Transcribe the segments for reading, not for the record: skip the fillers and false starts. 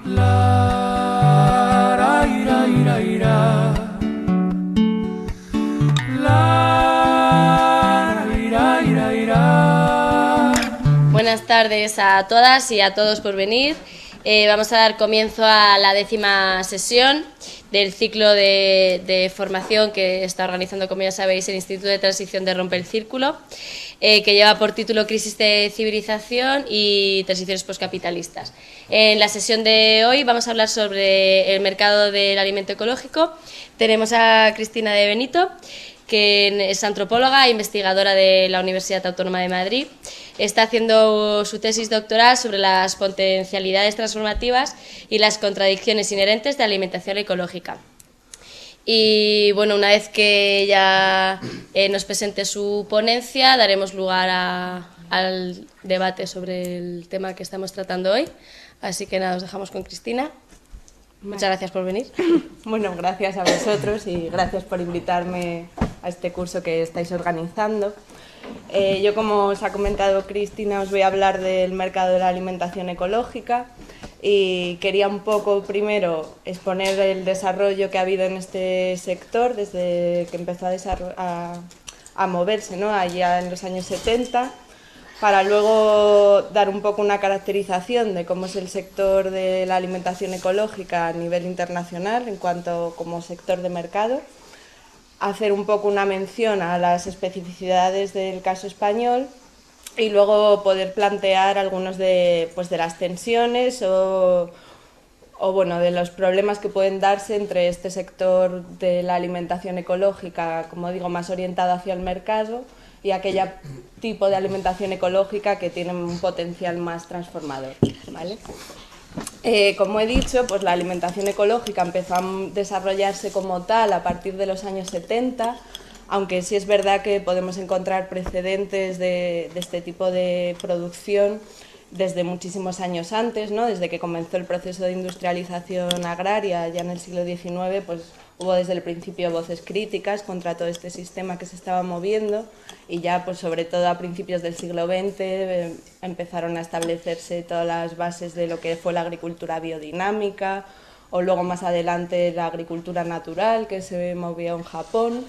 La, ra, ira, ira, ira. La, ra, ira, ira, ira. Buenas tardes a todas y a todos por venir. Vamos a dar comienzo a la 10ª sesión del ciclo de formación que está organizando, como ya sabéis, el Instituto de Transición de Rompe el Círculo, que lleva por título Crisis de Civilización y Transiciones Postcapitalistas. En la sesión de hoy vamos a hablar sobre el mercado del alimento ecológico. Tenemos a Cristina de Benito, que es antropóloga e investigadora de la Universidad Autónoma de Madrid. Está haciendo su tesis doctoral sobre las potencialidades transformativas y las contradicciones inherentes de la alimentación ecológica. Y bueno, una vez que ella nos presente su ponencia, daremos lugar al debate sobre el tema que estamos tratando hoy. Así que nada, os dejamos con Cristina. Muchas gracias por venir. Bueno, gracias a vosotros y gracias por invitarme a este curso que estáis organizando. Yo, como os ha comentado Cristina, os voy a hablar del mercado de la alimentación ecológica y quería un poco primero exponer el desarrollo que ha habido en este sector desde que empezó a moverse, ¿no?, allá en los años 70, para luego dar un poco una caracterización de cómo es el sector de la alimentación ecológica a nivel internacional en cuanto como sector de mercado, hacer un poco una mención a las especificidades del caso español y luego poder plantear algunos de las tensiones o bueno, de los problemas que pueden darse entre este sector de la alimentación ecológica, como digo, más orientado hacia el mercado, y aquel tipo de alimentación ecológica que tiene un potencial más transformador, ¿vale? Como he dicho, pues la alimentación ecológica empezó a desarrollarse como tal a partir de los años 70, aunque sí es verdad que podemos encontrar precedentes de este tipo de producción desde muchísimos años antes, ¿no? Desde que comenzó el proceso de industrialización agraria ya en el siglo XIX, pues hubo desde el principio voces críticas contra todo este sistema que se estaba moviendo, y ya pues sobre todo a principios del siglo XX empezaron a establecerse todas las bases de lo que fue la agricultura biodinámica, o luego más adelante la agricultura natural que se movió en Japón.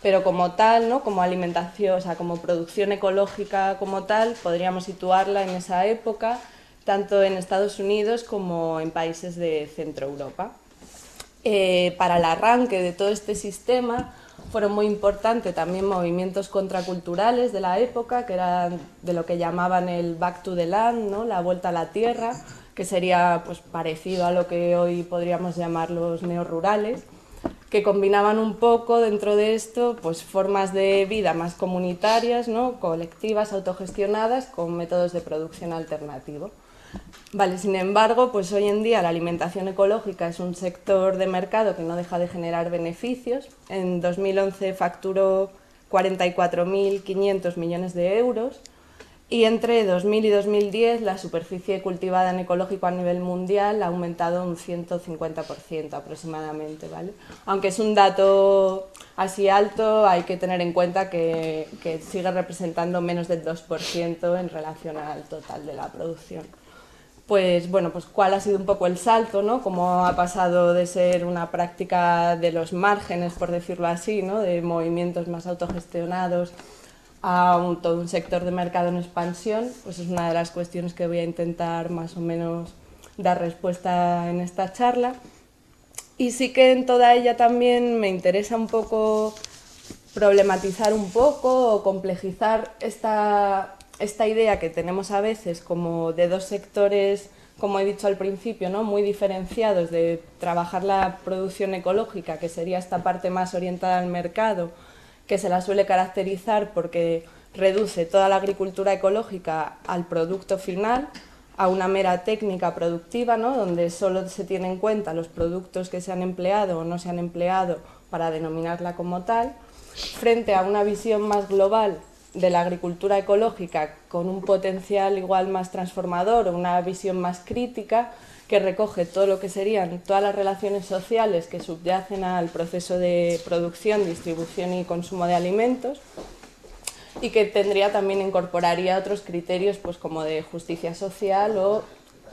Pero como tal, ¿no?, como alimentación, o sea, como producción ecológica como tal, podríamos situarla en esa época, tanto en Estados Unidos como en países de Centro Europa. Para el arranque de todo este sistema fueron muy importantes también movimientos contraculturales de la época, que eran de lo que llamaban el back to the land, ¿no?, la vuelta a la tierra, que sería pues parecido a lo que hoy podríamos llamar los neorurales, que combinaban un poco dentro de esto pues formas de vida más comunitarias, ¿no?, colectivas, autogestionadas, con métodos de producción alternativo. Vale, sin embargo, pues hoy en día la alimentación ecológica es un sector de mercado que no deja de generar beneficios. En 2011 facturó 44.500 millones de euros, y entre 2000 y 2010 la superficie cultivada en ecológico a nivel mundial ha aumentado un 150% aproximadamente, ¿vale? Aunque es un dato así alto, hay que tener en cuenta que sigue representando menos del 2% en relación al total de la producción. Pues bueno, pues cuál ha sido un poco el salto, ¿no?, cómo ha pasado de ser una práctica de los márgenes, por decirlo así, ¿no?, de movimientos más autogestionados, a todo un sector de mercado en expansión. Pues es una de las cuestiones que voy a intentar más o menos dar respuesta en esta charla. Y sí que en toda ella también me interesa un poco problematizar un poco o complejizar esta idea que tenemos a veces como de dos sectores, como he dicho al principio, ¿no?, muy diferenciados, de trabajar la producción ecológica, que sería esta parte más orientada al mercado, que se la suele caracterizar porque reduce toda la agricultura ecológica al producto final, a una mera técnica productiva, ¿no?, donde solo se tienen en cuenta los productos que se han empleado o no se han empleado para denominarla como tal, frente a una visión más global de la agricultura ecológica con un potencial igual más transformador o una visión más crítica, que recoge todo lo que serían todas las relaciones sociales que subyacen al proceso de producción, distribución y consumo de alimentos, y que también incorporaría otros criterios pues como de justicia social o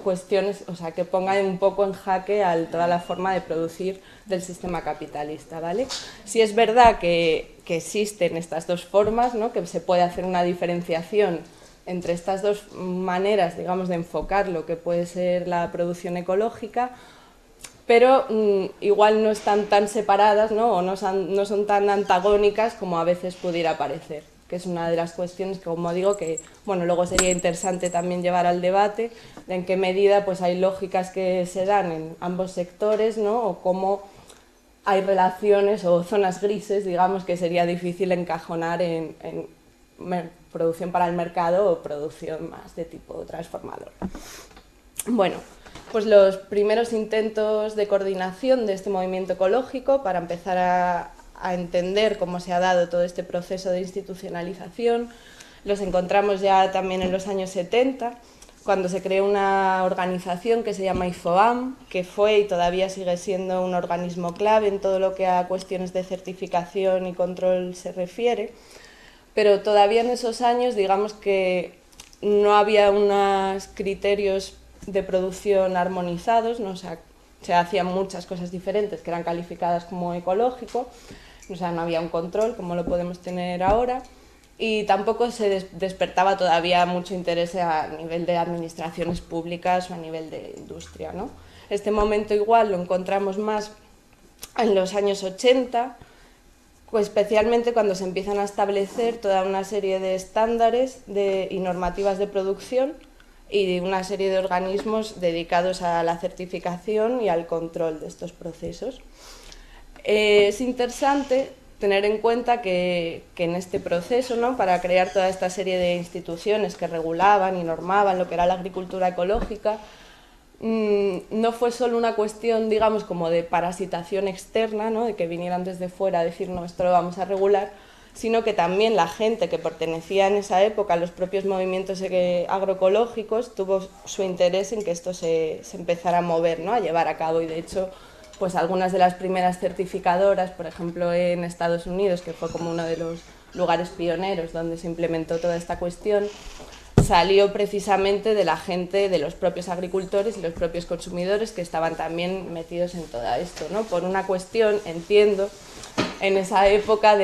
cuestiones, o sea, que ponga un poco en jaque a toda la forma de producir del sistema capitalista, ¿vale? Sí es verdad que existen estas dos formas, ¿no? Que se puede hacer una diferenciación entre estas dos maneras, digamos, de enfocar lo que puede ser la producción ecológica, pero igual no están tan separadas, ¿no? O no son tan antagónicas como a veces pudiera parecer, que es una de las cuestiones que, como digo, que bueno, luego sería interesante también llevar al debate de en qué medida pues, hay lógicas que se dan en ambos sectores, ¿no? O cómo hay relaciones o zonas grises, digamos, que sería difícil encajonar en producción para el mercado o producción más de tipo transformador. Bueno, pues los primeros intentos de coordinación de este movimiento ecológico para empezar a entender cómo se ha dado todo este proceso de institucionalización los encontramos ya también en los años 70, cuando se creó una organización que se llama IFOAM, que fue y todavía sigue siendo un organismo clave en todo lo que a cuestiones de certificación y control se refiere, pero todavía en esos años digamos que no había unos criterios de producción armonizados, ¿no? O sea, se hacían muchas cosas diferentes que eran calificadas como ecológico, o sea, no había un control como lo podemos tener ahora, y tampoco se despertaba todavía mucho interés a nivel de administraciones públicas o a nivel de industria, ¿no? Este momento igual lo encontramos más en los años 80, pues especialmente cuando se empiezan a establecer toda una serie de estándares y normativas de producción y una serie de organismos dedicados a la certificación y al control de estos procesos. Es interesante tener en cuenta que en este proceso, ¿no? Para crear toda esta serie de instituciones que regulaban y normaban lo que era la agricultura ecológica, no fue solo una cuestión, digamos, como de parasitación externa, ¿no? De que vinieran desde fuera a decir, no, esto lo vamos a regular, sino que también la gente que pertenecía en esa época a los propios movimientos agroecológicos tuvo su interés en que esto se empezara a mover, ¿no? A llevar a cabo, y de hecho pues algunas de las primeras certificadoras, por ejemplo en Estados Unidos, que fue como uno de los lugares pioneros donde se implementó toda esta cuestión, salió precisamente de la gente, de los propios agricultores y los propios consumidores que estaban también metidos en todo esto, ¿no? Por una cuestión, entiendo, en esa época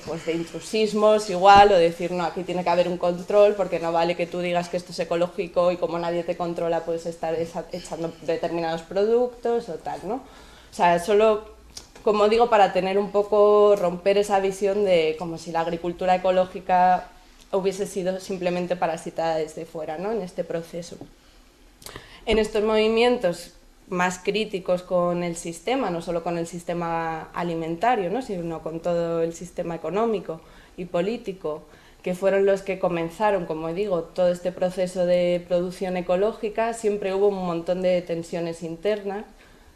pues de intrusismos igual, o decir, no, aquí tiene que haber un control porque no vale que tú digas que esto es ecológico y como nadie te controla puedes estar echando determinados productos o tal, ¿no? O sea, solo, como digo, para tener un poco, romper esa visión de como si la agricultura ecológica hubiese sido simplemente parasitada desde fuera, ¿no? En este proceso. En estos movimientos más críticos con el sistema, no solo con el sistema alimentario, ¿no? Sino con todo el sistema económico y político, que fueron los que comenzaron, como digo, todo este proceso de producción ecológica, siempre hubo un montón de tensiones internas,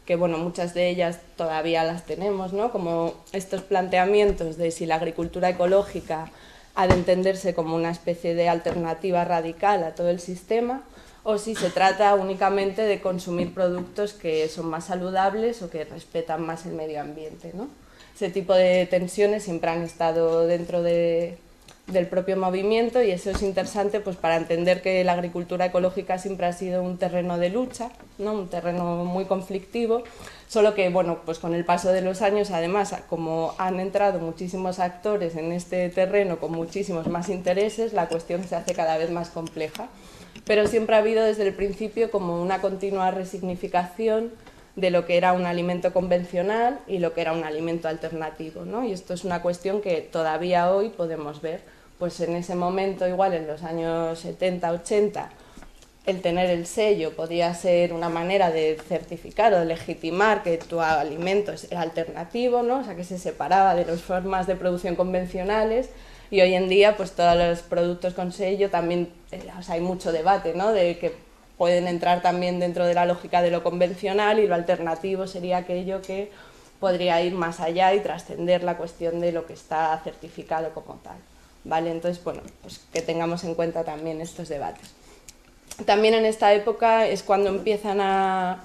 que bueno, muchas de ellas todavía las tenemos, ¿no? Como estos planteamientos de si la agricultura ecológica ha de entenderse como una especie de alternativa radical a todo el sistema, o si se trata únicamente de consumir productos que son más saludables o que respetan más el medio ambiente, ¿no? Ese tipo de tensiones siempre han estado dentro del propio movimiento, y eso es interesante pues, para entender que la agricultura ecológica siempre ha sido un terreno de lucha, ¿no? Un terreno muy conflictivo, solo que bueno, pues con el paso de los años, además, como han entrado muchísimos actores en este terreno con muchísimos más intereses, la cuestión se hace cada vez más compleja. Pero siempre ha habido desde el principio como una continua resignificación de lo que era un alimento convencional y lo que era un alimento alternativo, ¿no? Y esto es una cuestión que todavía hoy podemos ver. Pues en ese momento, igual en los años 70, 80, el tener el sello podía ser una manera de certificar o de legitimar que tu alimento era alternativo, ¿no? O sea, que se separaba de las formas de producción convencionales. Y hoy en día, pues todos los productos con sello también, o sea, hay mucho debate, ¿no? De que pueden entrar también dentro de la lógica de lo convencional, y lo alternativo sería aquello que podría ir más allá y trascender la cuestión de lo que está certificado como tal, ¿vale? Entonces, bueno, pues que tengamos en cuenta también estos debates. También en esta época es cuando empiezan a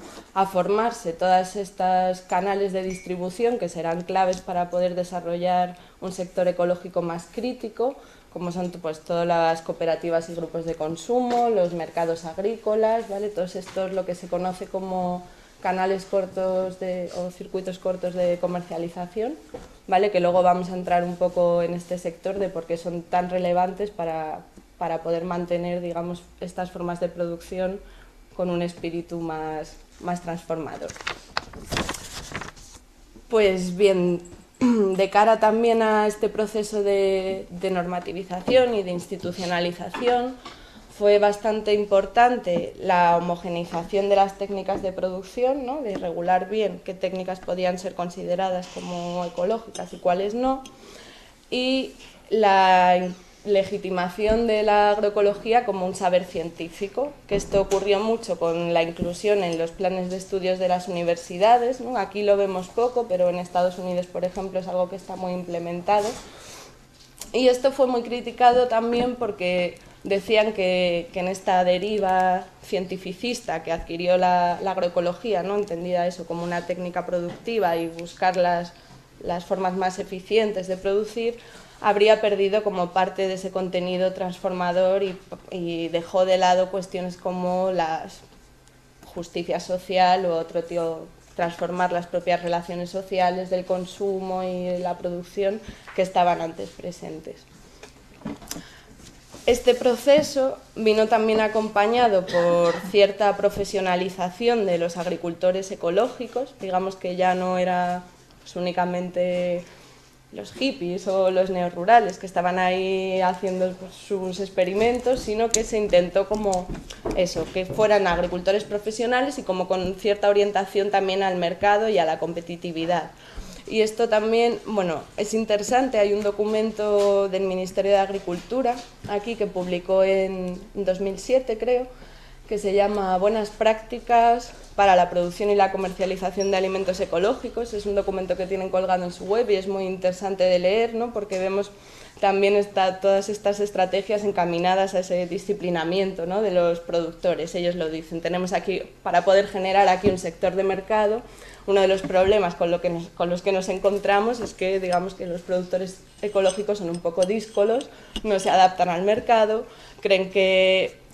formarse todos estos canales de distribución que serán claves para poder desarrollar un sector ecológico más crítico, como son pues todas las cooperativas y grupos de consumo, los mercados agrícolas, ¿vale? Todos estos lo que se conoce como canales cortos o circuitos cortos de comercialización, ¿vale? Que luego vamos a entrar un poco en este sector de por qué son tan relevantes para poder mantener, digamos, estas formas de producción con un espíritu más transformador. Pues bien, de cara también a este proceso de normativización y de institucionalización, fue bastante importante la homogeneización de las técnicas de producción, ¿no? De regular bien qué técnicas podían ser consideradas como ecológicas y cuáles no, y la legitimación de la agroecología como un saber científico, que esto ocurrió mucho con la inclusión en los planes de estudios de las universidades, ¿no? Aquí lo vemos poco, pero en Estados Unidos, por ejemplo, es algo que está muy implementado. Y esto fue muy criticado también porque decían que en esta deriva cientificista que adquirió la agroecología, ¿no? Entendida eso como una técnica productiva y buscar las formas más eficientes de producir, habría perdido como parte de ese contenido transformador y dejó de lado cuestiones como la justicia social o otro tipo, transformar las propias relaciones sociales del consumo y la producción que estaban antes presentes. Este proceso vino también acompañado por cierta profesionalización de los agricultores ecológicos, digamos que ya no era pues únicamente los hippies o los neorurales que estaban ahí haciendo pues, sus experimentos, sino que se intentó como eso, que fueran agricultores profesionales y como con cierta orientación también al mercado y a la competitividad. Y esto también, bueno, es interesante, hay un documento del Ministerio de Agricultura aquí que publicó en 2007, creo, que se llama Buenas prácticas para la producción y la comercialización de alimentos ecológicos. Es un documento que tienen colgado en su web y es muy interesante de leer, ¿no? Porque vemos también todas estas estrategias encaminadas a ese disciplinamiento, ¿no? De los productores. Ellos lo dicen, tenemos aquí, para poder generar aquí un sector de mercado, uno de los problemas con los que nos encontramos es que, digamos, que los productores ecológicos son un poco díscolos, no se adaptan al mercado, creen que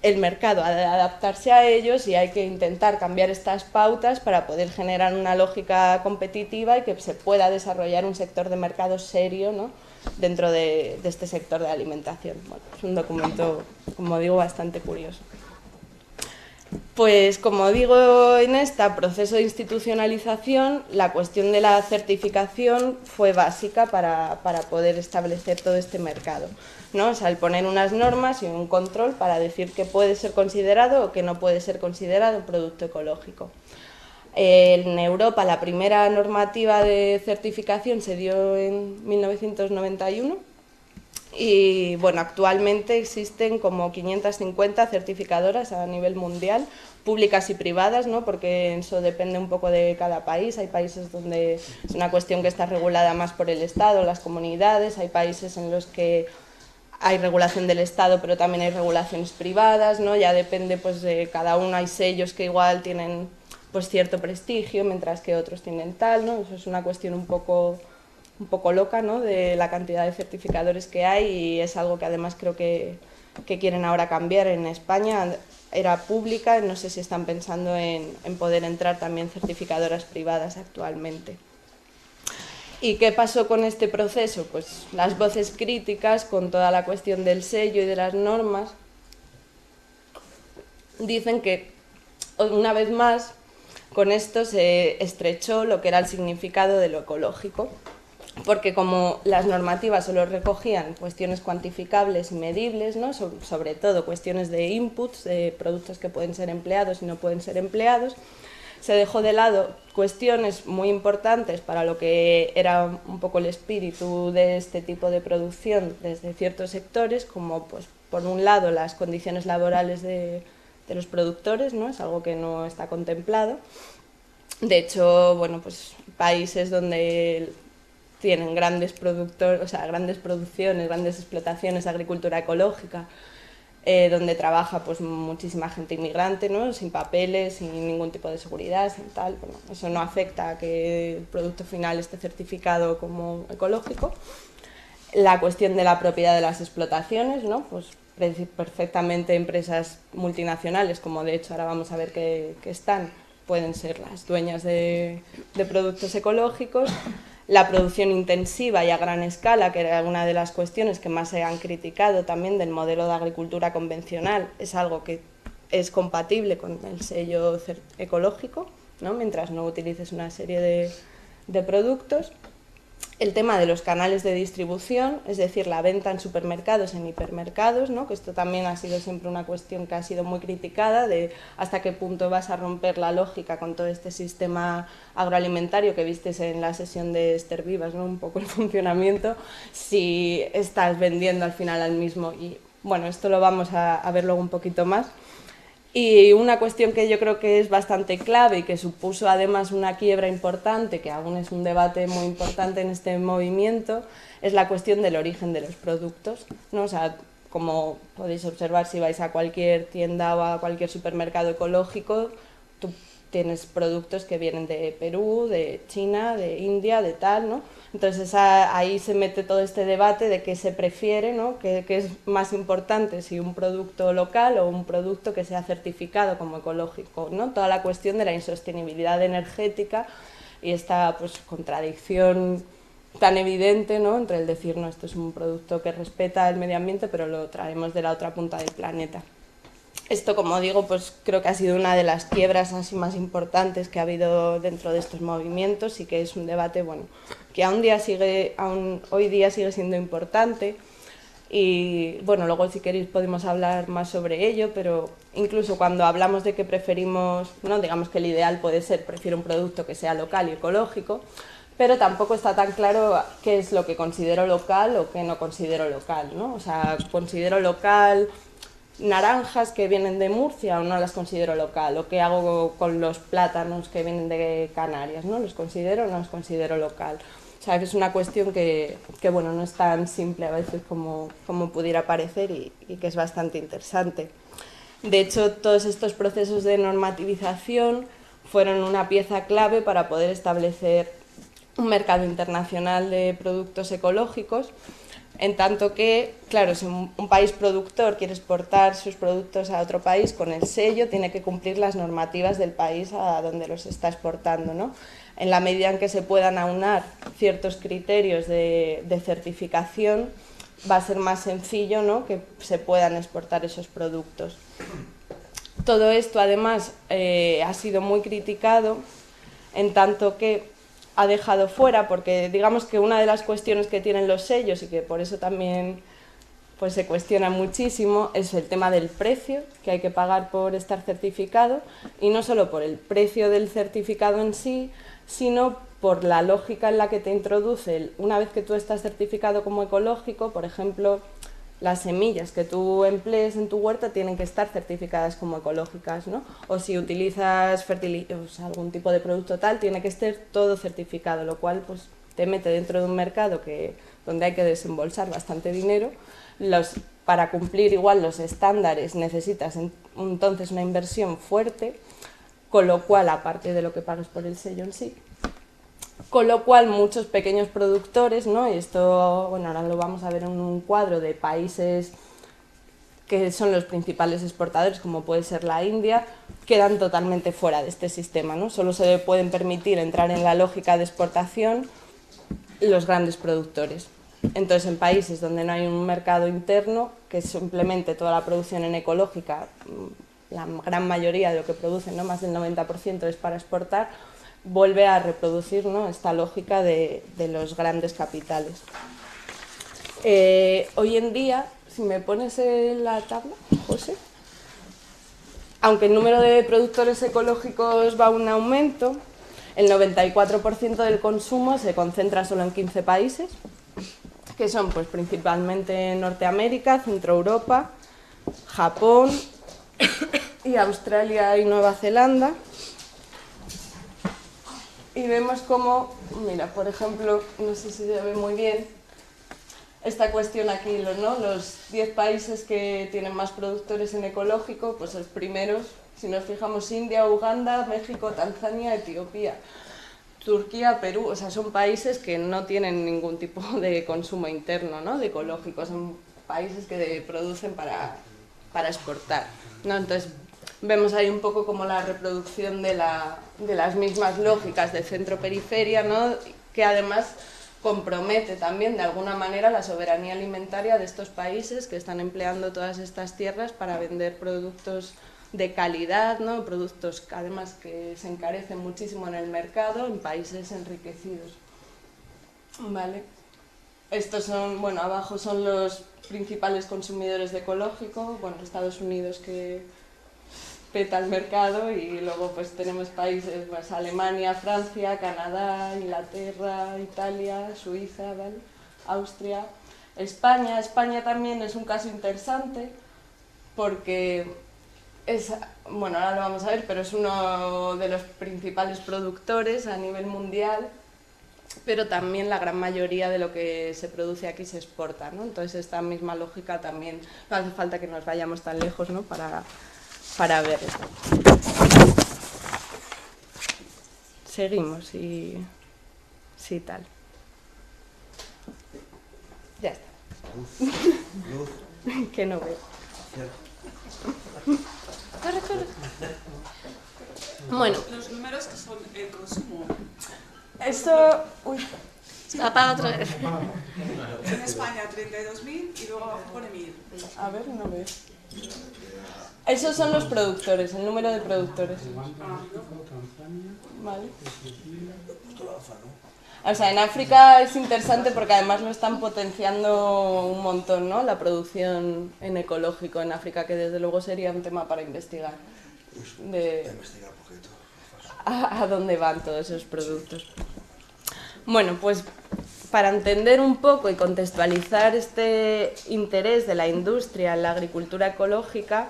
el mercado ha de adaptarse a ellos y hay que intentar cambiar estas pautas para poder generar una lógica competitiva y que se pueda desarrollar un sector de mercado serio, ¿no? Dentro de este sector de alimentación. Bueno, es un documento, como digo, bastante curioso. Pues como digo, en este proceso de institucionalización, la cuestión de la certificación fue básica para poder establecer todo este mercado, ¿no? O sea, el poner unas normas y un control para decir qué puede ser considerado o qué no puede ser considerado un producto ecológico. En Europa la primera normativa de certificación se dio en 1991 y bueno, actualmente existen como 550 certificadoras a nivel mundial, públicas y privadas, ¿no? Porque eso depende un poco de cada país. Hay países donde es una cuestión que está regulada más por el Estado, las comunidades, hay países en los que hay regulación del Estado, pero también hay regulaciones privadas, ¿no? Ya depende pues, de cada uno, hay sellos que igual tienen pues, cierto prestigio, mientras que otros tienen tal, ¿no? Eso es una cuestión un poco loca, ¿no? De la cantidad de certificadores que hay y es algo que además creo que quieren ahora cambiar. En España era pública, no sé si están pensando en poder entrar también certificadoras privadas actualmente. ¿Y qué pasó con este proceso? Pues las voces críticas con toda la cuestión del sello y de las normas dicen que una vez más con esto se estrechó lo que era el significado de lo ecológico, porque como las normativas solo recogían cuestiones cuantificables y medibles, ¿no? Sobre todo cuestiones de inputs, de productos que pueden ser empleados y no pueden ser empleados, se dejó de lado cuestiones muy importantes para lo que era un poco el espíritu de este tipo de producción desde ciertos sectores, como pues, por un lado las condiciones laborales de los productores, ¿no? Es algo que no está contemplado. De hecho, bueno, pues países donde tienen grandes productores, o sea, grandes producciones, grandes explotaciones de agricultura ecológica, donde trabaja pues muchísima gente inmigrante, ¿no? Sin papeles, sin ningún tipo de seguridad, sin tal. Bueno, eso no afecta a que el producto final esté certificado como ecológico. La cuestión de la propiedad de las explotaciones, ¿no? Pues perfectamente empresas multinacionales, como de hecho ahora vamos a ver que están, pueden ser las dueñas de productos ecológicos. La producción intensiva y a gran escala, que era una de las cuestiones que más se han criticado también del modelo de agricultura convencional, es algo que es compatible con el sello ecológico, ¿no? Mientras no utilices una serie de productos. El tema de los canales de distribución, es decir, la venta en supermercados, en hipermercados, ¿no? Que esto también ha sido siempre una cuestión que ha sido muy criticada, de hasta qué punto vas a romper la lógica con todo este sistema agroalimentario que vistes en la sesión de Esther Vivas, ¿no? Un poco el funcionamiento, si estás vendiendo al final al mismo. Y bueno, esto lo vamos a ver luego un poquito más. Y una cuestión que yo creo que es bastante clave y que supuso además una quiebra importante, que aún es un debate muy importante en este movimiento, es la cuestión del origen de los productos, ¿no? O sea, como podéis observar si vais a cualquier tienda o a cualquier supermercado ecológico, tú tienes productos que vienen de Perú, de China, de India, de tal, ¿no? Entonces ahí se mete todo este debate de qué se prefiere, ¿no? ¿Qué es más importante, si un producto local o un producto que sea certificado como ecológico, ¿no? Toda la cuestión de la insostenibilidad energética y esta pues, contradicción tan evidente, ¿no? Entre el decir, no, esto es un producto que respeta el medio ambiente, pero lo traemos de la otra punta del planeta. Esto, como digo, pues creo que ha sido una de las quiebras así más importantes que ha habido dentro de estos movimientos y que es un debate, bueno, que aún hoy día sigue siendo importante. Y bueno, luego si queréis podemos hablar más sobre ello, pero incluso cuando hablamos de que preferimos, no, digamos que el ideal puede ser, prefiero un producto que sea local y ecológico, pero tampoco está tan claro qué es lo que considero local o qué no considero local, ¿no? O sea, considero local naranjas que vienen de Murcia o no las considero local, o qué hago con los plátanos que vienen de Canarias, ¿no? ¿Los considero o no los considero local? O sea, que es una cuestión que bueno, no es tan simple a veces como pudiera parecer y que es bastante interesante. De hecho, todos estos procesos de normativización fueron una pieza clave para poder establecer un mercado internacional de productos ecológicos, en tanto que, claro, si un país productor quiere exportar sus productos a otro país con el sello, tiene que cumplir las normativas del país a donde los está exportando, ¿no? En la medida en que se puedan aunar ciertos criterios de certificación, va a ser más sencillo, ¿no?, que se puedan exportar esos productos. Todo esto, además, ha sido muy criticado, en tanto que ha dejado fuera, porque digamos que una de las cuestiones que tienen los sellos y que por eso también pues, se cuestiona muchísimo es el tema del precio que hay que pagar por estar certificado, y no solo por el precio del certificado en sí, sino por la lógica en la que te introduce una vez que tú estás certificado como ecológico. Por ejemplo, las semillas que tú emplees en tu huerta tienen que estar certificadas como ecológicas, ¿no? O si utilizas algún tipo de producto tal, tiene que estar todo certificado, lo cual pues, te mete dentro de un mercado donde hay que desembolsar bastante dinero. Para cumplir igual los estándares necesitas entonces una inversión fuerte, con lo cual, aparte de lo que pagas por el sello en sí, con lo cual muchos pequeños productores, ¿no? Y esto, bueno, ahora lo vamos a ver en un cuadro de países que son los principales exportadores, como puede ser la India, quedan totalmente fuera de este sistema, ¿no? Solo se pueden permitir entrar en la lógica de exportación los grandes productores. Entonces, en países donde no hay un mercado interno, que simplemente toda la producción en ecológica, la gran mayoría de lo que producen, ¿no?, más del 90% es para exportar, vuelve a reproducir, ¿no?, esta lógica de los grandes capitales. Hoy en día, si me pones en la tabla, José, aunque el número de productores ecológicos va a un aumento, el 94% del consumo se concentra solo en 15 países, que son pues, principalmente Norteamérica, Centroeuropa, Japón y Australia y Nueva Zelanda. Y vemos como, mira, por ejemplo, no sé si se ve muy bien, esta cuestión aquí, ¿no? Los 10 países que tienen más productores en ecológico, pues los primeros, si nos fijamos, India, Uganda, México, Tanzania, Etiopía. Turquía, Perú, o sea, son países que no tienen ningún tipo de consumo interno, ¿no? De ecológico, son países que producen para exportar, ¿no? Entonces, vemos ahí un poco como la reproducción de las mismas lógicas de centro-periferia, ¿no? Que además compromete también de alguna manera la soberanía alimentaria de estos países que están empleando todas estas tierras para vender productos de calidad, ¿no? Productos además que se encarecen muchísimo en el mercado en países enriquecidos. ¿Vale? Estos son, bueno, abajo son los principales consumidores de ecológico, bueno, Estados Unidos que peta el mercado y luego pues tenemos países, pues Alemania, Francia, Canadá, Inglaterra, Italia, Suiza, ¿vale? Austria, España. España también es un caso interesante porque es, bueno, ahora lo vamos a ver, pero es uno de los principales productores a nivel mundial, pero también la gran mayoría de lo que se produce aquí se exporta, ¿no? Entonces esta misma lógica también, no hace falta que nos vayamos tan lejos, ¿no? Para ver esto. Seguimos y sí, tal. Ya está. Luz. Que no veo. Corre, corre. Bueno. Los números que son el consumo. Esto... Uy. Apaga otra vez. En España 32.000 y luego abajo pone 1.000. A ver, no veo. Esos son los productores, el número de productores. Vale. O sea, en África es interesante porque además lo están potenciando un montón, ¿no? La producción en ecológico en África, que desde luego sería un tema para investigar. A dónde van todos esos productos. Bueno, pues para entender un poco y contextualizar este interés de la industria en la agricultura ecológica,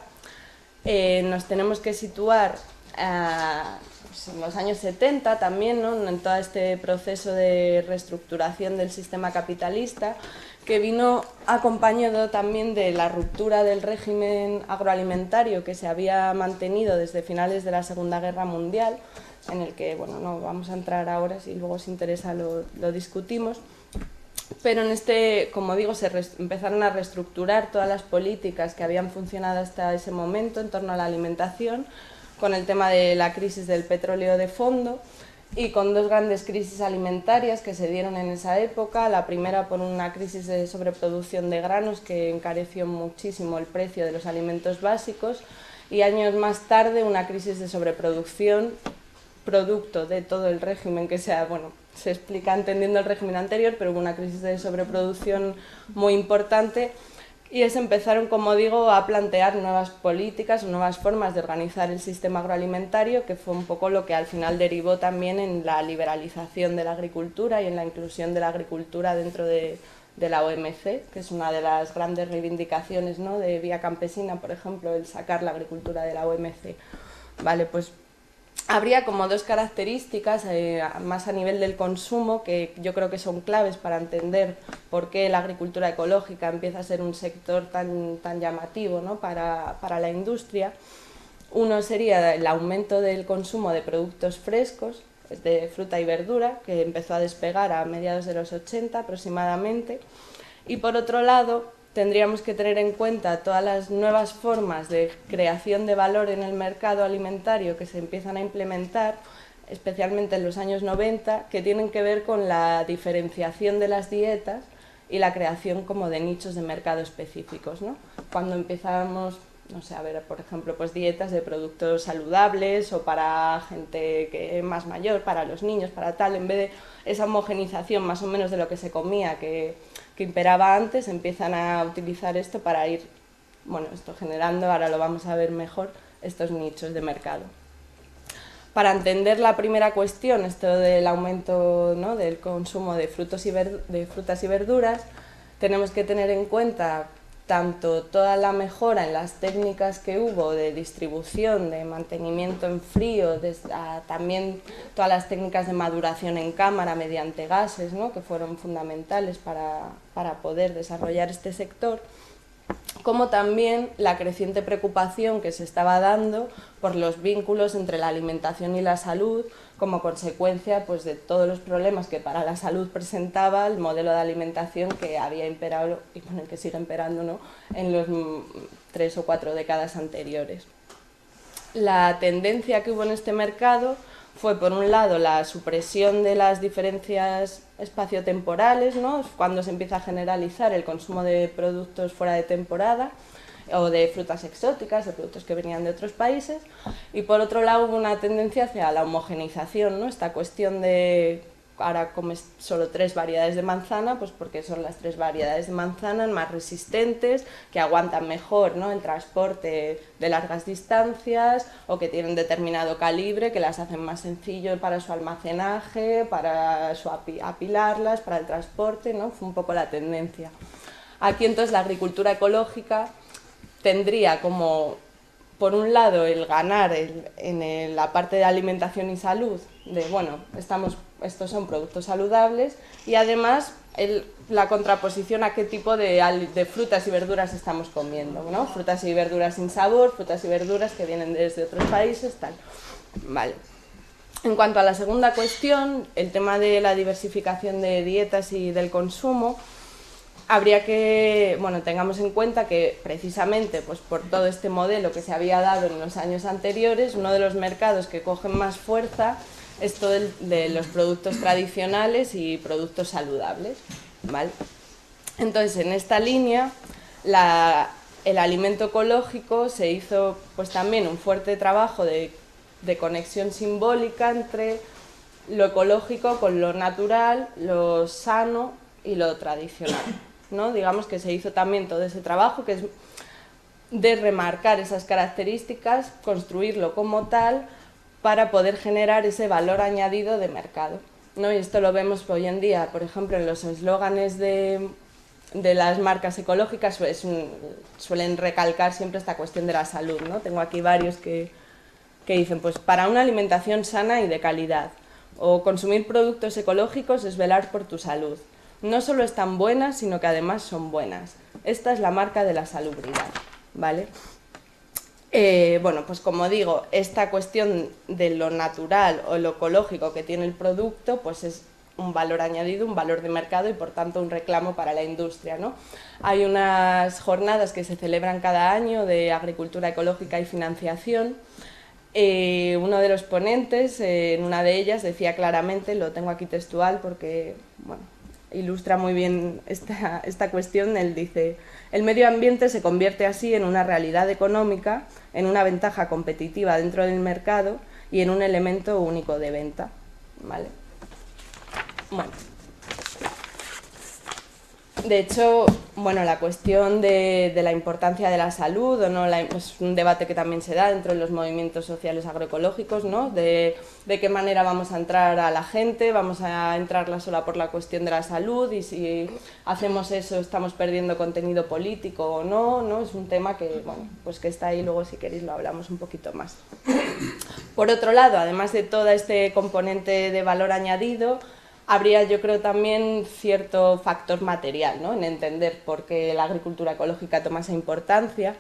nos tenemos que situar pues en los años 70 también, ¿no? En todo este proceso de reestructuración del sistema capitalista, que vino acompañado también de la ruptura del régimen agroalimentario que se había mantenido desde finales de la Segunda Guerra Mundial, en el que, bueno, no vamos a entrar ahora, si luego os interesa lo discutimos. Pero en este, como digo, empezaron a reestructurar todas las políticas que habían funcionado hasta ese momento en torno a la alimentación, con el tema de la crisis del petróleo de fondo y con dos grandes crisis alimentarias que se dieron en esa época. La primera por una crisis de sobreproducción de granos que encareció muchísimo el precio de los alimentos básicos, y años más tarde una crisis de sobreproducción producto de todo el régimen que se explica entendiendo el régimen anterior, pero hubo una crisis de sobreproducción muy importante y se empezaron, como digo, a plantear nuevas políticas, nuevas formas de organizar el sistema agroalimentario, que fue un poco lo que al final derivó también en la liberalización de la agricultura y en la inclusión de la agricultura dentro de la OMC, que es una de las grandes reivindicaciones, ¿no?, de Vía Campesina, por ejemplo, el sacar la agricultura de la OMC. Vale, pues habría como dos características, más a nivel del consumo, que yo creo que son claves para entender por qué la agricultura ecológica empieza a ser un sector tan llamativo, ¿no?, para la industria. Uno sería el aumento del consumo de productos frescos, de fruta y verdura, que empezó a despegar a mediados de los 80 aproximadamente. Y por otro lado, tendríamos que tener en cuenta todas las nuevas formas de creación de valor en el mercado alimentario que se empiezan a implementar, especialmente en los años 90, que tienen que ver con la diferenciación de las dietas y la creación como de nichos de mercado específicos, ¿no? Cuando empezamos, no sé, a ver, por ejemplo, pues dietas de productos saludables o para gente que es más mayor, para los niños, para tal, en vez de esa homogenización más o menos de lo que se comía que imperaba antes, empiezan a utilizar esto para ir, generando, ahora lo vamos a ver mejor, estos nichos de mercado. Para entender la primera cuestión, esto del aumento, ¿no?, del consumo de frutas y verduras, tenemos que tener en cuenta tanto toda la mejora en las técnicas que hubo de distribución, de mantenimiento en frío, también todas las técnicas de maduración en cámara mediante gases, ¿no?, que fueron fundamentales para poder desarrollar este sector, como también la creciente preocupación que se estaba dando por los vínculos entre la alimentación y la salud, como consecuencia pues, de todos los problemas que para la salud presentaba el modelo de alimentación que había imperado y con el que sigue imperando, ¿no?, en los 3 o 4 décadas anteriores. La tendencia que hubo en este mercado fue, por un lado, la supresión de las diferencias espaciotemporales, ¿no?, cuando se empieza a generalizar el consumo de productos fuera de temporada o de frutas exóticas, de productos que venían de otros países, y por otro lado hubo una tendencia hacia la homogeneización, ¿no?, esta cuestión de ahora comes solo 3 variedades de manzana, pues porque son las 3 variedades de manzana más resistentes, que aguantan mejor, ¿no?, el transporte de largas distancias, o que tienen determinado calibre, que las hacen más sencillo para su almacenaje, para su apilarlas, para el transporte, ¿no? Fue un poco la tendencia. Aquí entonces la agricultura ecológica tendría como, por un lado, el ganar en la parte de alimentación y salud, de bueno, estos son productos saludables, y además la contraposición a qué tipo de frutas y verduras estamos comiendo, ¿no? Frutas y verduras sin sabor, frutas y verduras que vienen desde otros países, tal. Vale. En cuanto a la segunda cuestión, el tema de la diversificación de dietas y del consumo, habría que, bueno, tengamos en cuenta que precisamente pues por todo este modelo que se había dado en los años anteriores, uno de los mercados que cogen más fuerza es todo de los productos tradicionales y productos saludables, ¿vale? Entonces, en esta línea, el alimento ecológico se hizo pues también un fuerte trabajo de conexión simbólica entre lo ecológico con lo natural, lo sano y lo tradicional, ¿no? Digamos que se hizo también todo ese trabajo que es de remarcar esas características, construirlo como tal para poder generar ese valor añadido de mercado, ¿no? Y esto lo vemos hoy en día, por ejemplo, en los eslóganes de las marcas ecológicas suelen recalcar siempre esta cuestión de la salud, ¿no? Tengo aquí varios que dicen, pues para una alimentación sana y de calidad, o consumir productos ecológicos es velar por tu salud. No solo están buenas, sino que además son buenas. Esta es la marca de la salubridad, ¿vale? Bueno, pues como digo, esta cuestión de lo natural o lo ecológico que tiene el producto, pues es un valor añadido, un valor de mercado y por tanto un reclamo para la industria, ¿no? Hay unas jornadas que se celebran cada año de agricultura ecológica y financiación. Uno de los ponentes, en una de ellas, decía claramente, lo tengo aquí textual porque, bueno, ilustra muy bien esta cuestión. Él dice: el medio ambiente se convierte así en una realidad económica, en una ventaja competitiva dentro del mercado y en un elemento único de venta, ¿vale? Bueno, de hecho, bueno, la cuestión de la importancia de la salud o no es un debate que también se da dentro de los movimientos sociales agroecológicos, ¿no? De qué manera vamos a entrar a la gente, vamos a entrarla sola por la cuestión de la salud, y si hacemos eso estamos perdiendo contenido político o no, ¿no? Es un tema que, bueno, pues que está ahí, luego si queréis lo hablamos un poquito más. Por otro lado, además de todo este componente de valor añadido, habría, yo creo, también cierto factor material, ¿no?, en entender por qué la agricultura ecológica toma esa importancia,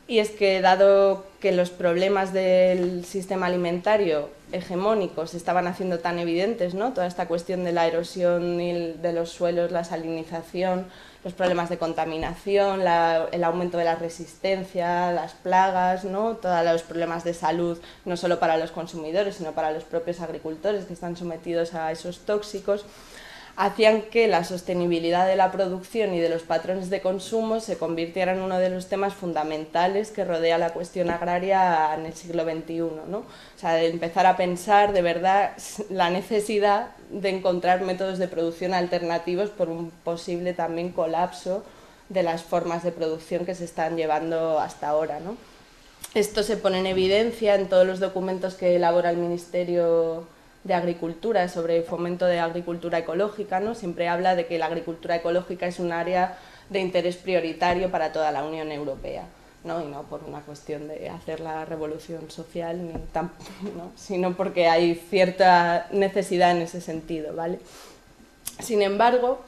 y es que, dado que los problemas del sistema alimentario hegemónico se estaban haciendo tan evidentes, ¿no?, toda esta cuestión de la erosión de los suelos, la salinización, los problemas de contaminación, el aumento de la resistencia, las plagas, ¿no?, todos los problemas de salud, no solo para los consumidores, sino para los propios agricultores que están sometidos a esos tóxicos, hacían que la sostenibilidad de la producción y de los patrones de consumo se convirtiera en uno de los temas fundamentales que rodea la cuestión agraria en el siglo XXI, ¿no? O sea, de empezar a pensar de verdad la necesidad de encontrar métodos de producción alternativos por un posible también colapso de las formas de producción que se están llevando hasta ahora, ¿no? Esto se pone en evidencia en todos los documentos que elabora el Ministerio de Agricultura sobre fomento de agricultura ecológica, ¿no? Siempre habla de que la agricultura ecológica es un área de interés prioritario para toda la Unión Europea, ¿no? Y no por una cuestión de hacer la revolución social, ¿no?, sino porque hay cierta necesidad en ese sentido, ¿vale? Sin embargo,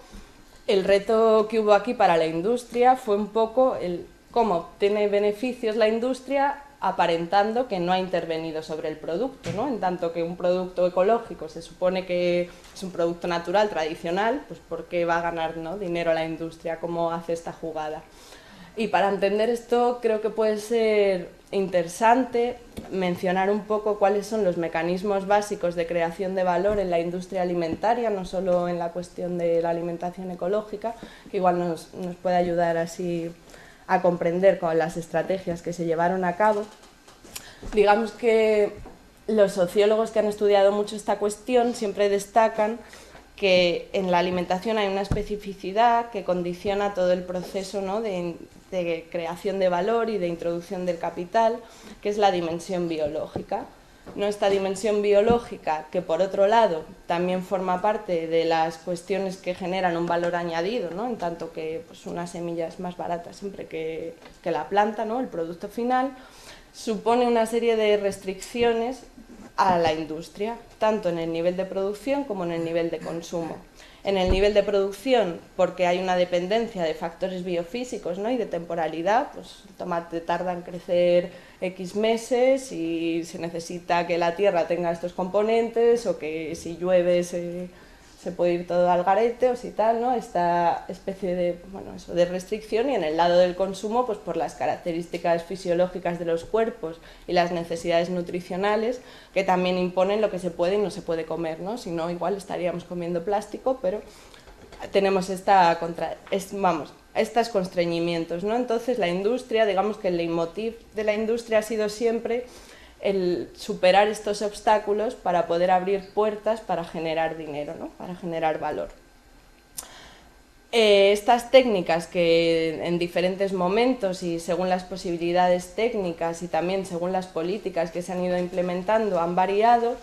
el reto que hubo aquí para la industria fue un poco el cómo obtiene beneficios la industria aparentando que no ha intervenido sobre el producto, ¿no? En tanto que un producto ecológico se supone que es un producto natural, tradicional, pues ¿por qué va a ganar, ¿no?, dinero la industria? ¿Cómo hace esta jugada? Y para entender esto creo que puede ser interesante mencionar un poco cuáles son los mecanismos básicos de creación de valor en la industria alimentaria, no solo en la cuestión de la alimentación ecológica, que igual nos puede ayudar así a comprender con las estrategias que se llevaron a cabo. Digamos que los sociólogos que han estudiado mucho esta cuestión siempre destacan que en la alimentación hay una especificidad que condiciona todo el proceso, ¿no?, de creación de valor y de introducción del capital, que es la dimensión biológica. ¿No? Esta dimensión biológica, que por otro lado también forma parte de las cuestiones que generan un valor añadido, ¿no?, en tanto que pues, una semilla es más barata siempre que la planta, ¿no?, el producto final, supone una serie de restricciones a la industria, tanto en el nivel de producción como en el nivel de consumo. En el nivel de producción, porque hay una dependencia de factores biofísicos, ¿no?, y de temporalidad, pues el tomate tarda en crecer X meses y se necesita que la tierra tenga estos componentes, o que si llueve se puede ir todo al garete, o si tal, ¿no?, esta especie de, bueno, eso, de restricción. Y en el lado del consumo, pues por las características fisiológicas de los cuerpos y las necesidades nutricionales, que también imponen lo que se puede y no se puede comer, ¿no? Si no, igual estaríamos comiendo plástico, pero tenemos estos constreñimientos, ¿no? Entonces la industria, digamos que el leitmotiv de la industria ha sido siempre el superar estos obstáculos para poder abrir puertas para generar dinero, ¿no?, para generar valor. Estas técnicas que en diferentes momentos y según las posibilidades técnicas y también según las políticas que se han ido implementando han variado,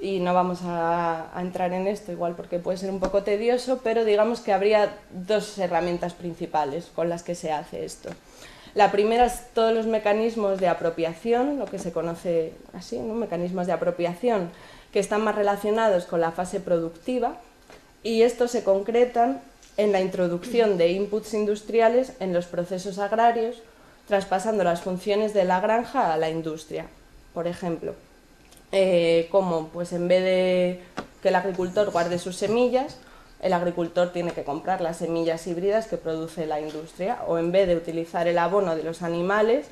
y no vamos a entrar en esto igual porque puede ser un poco tedioso, pero digamos que habría dos herramientas principales con las que se hace esto. La primera es todos los mecanismos de apropiación, lo que se conoce así, ¿no?, mecanismos de apropiación, que están más relacionados con la fase productiva, y estos se concretan en la introducción de inputs industriales en los procesos agrarios, traspasando las funciones de la granja a la industria. Por ejemplo, como pues en vez de que el agricultor guarde sus semillas, el agricultor tiene que comprar las semillas híbridas que produce la industria, o en vez de utilizar el abono de los animales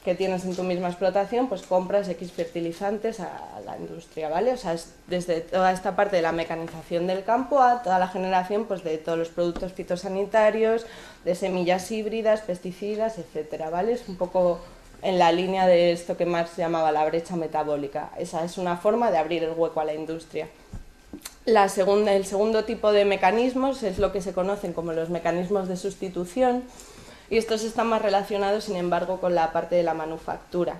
que tienes en tu misma explotación, pues compras X fertilizantes a la industria, ¿vale? O sea, es desde toda esta parte de la mecanización del campo a toda la generación, pues, de todos los productos fitosanitarios, de semillas híbridas, pesticidas, etcétera, ¿vale? Es un poco en la línea de esto que Marx llamaba la brecha metabólica. Esa es una forma de abrir el hueco a la industria. El segundo tipo de mecanismos es lo que se conocen como los mecanismos de sustitución, y estos están más relacionados, sin embargo, con la parte de la manufactura,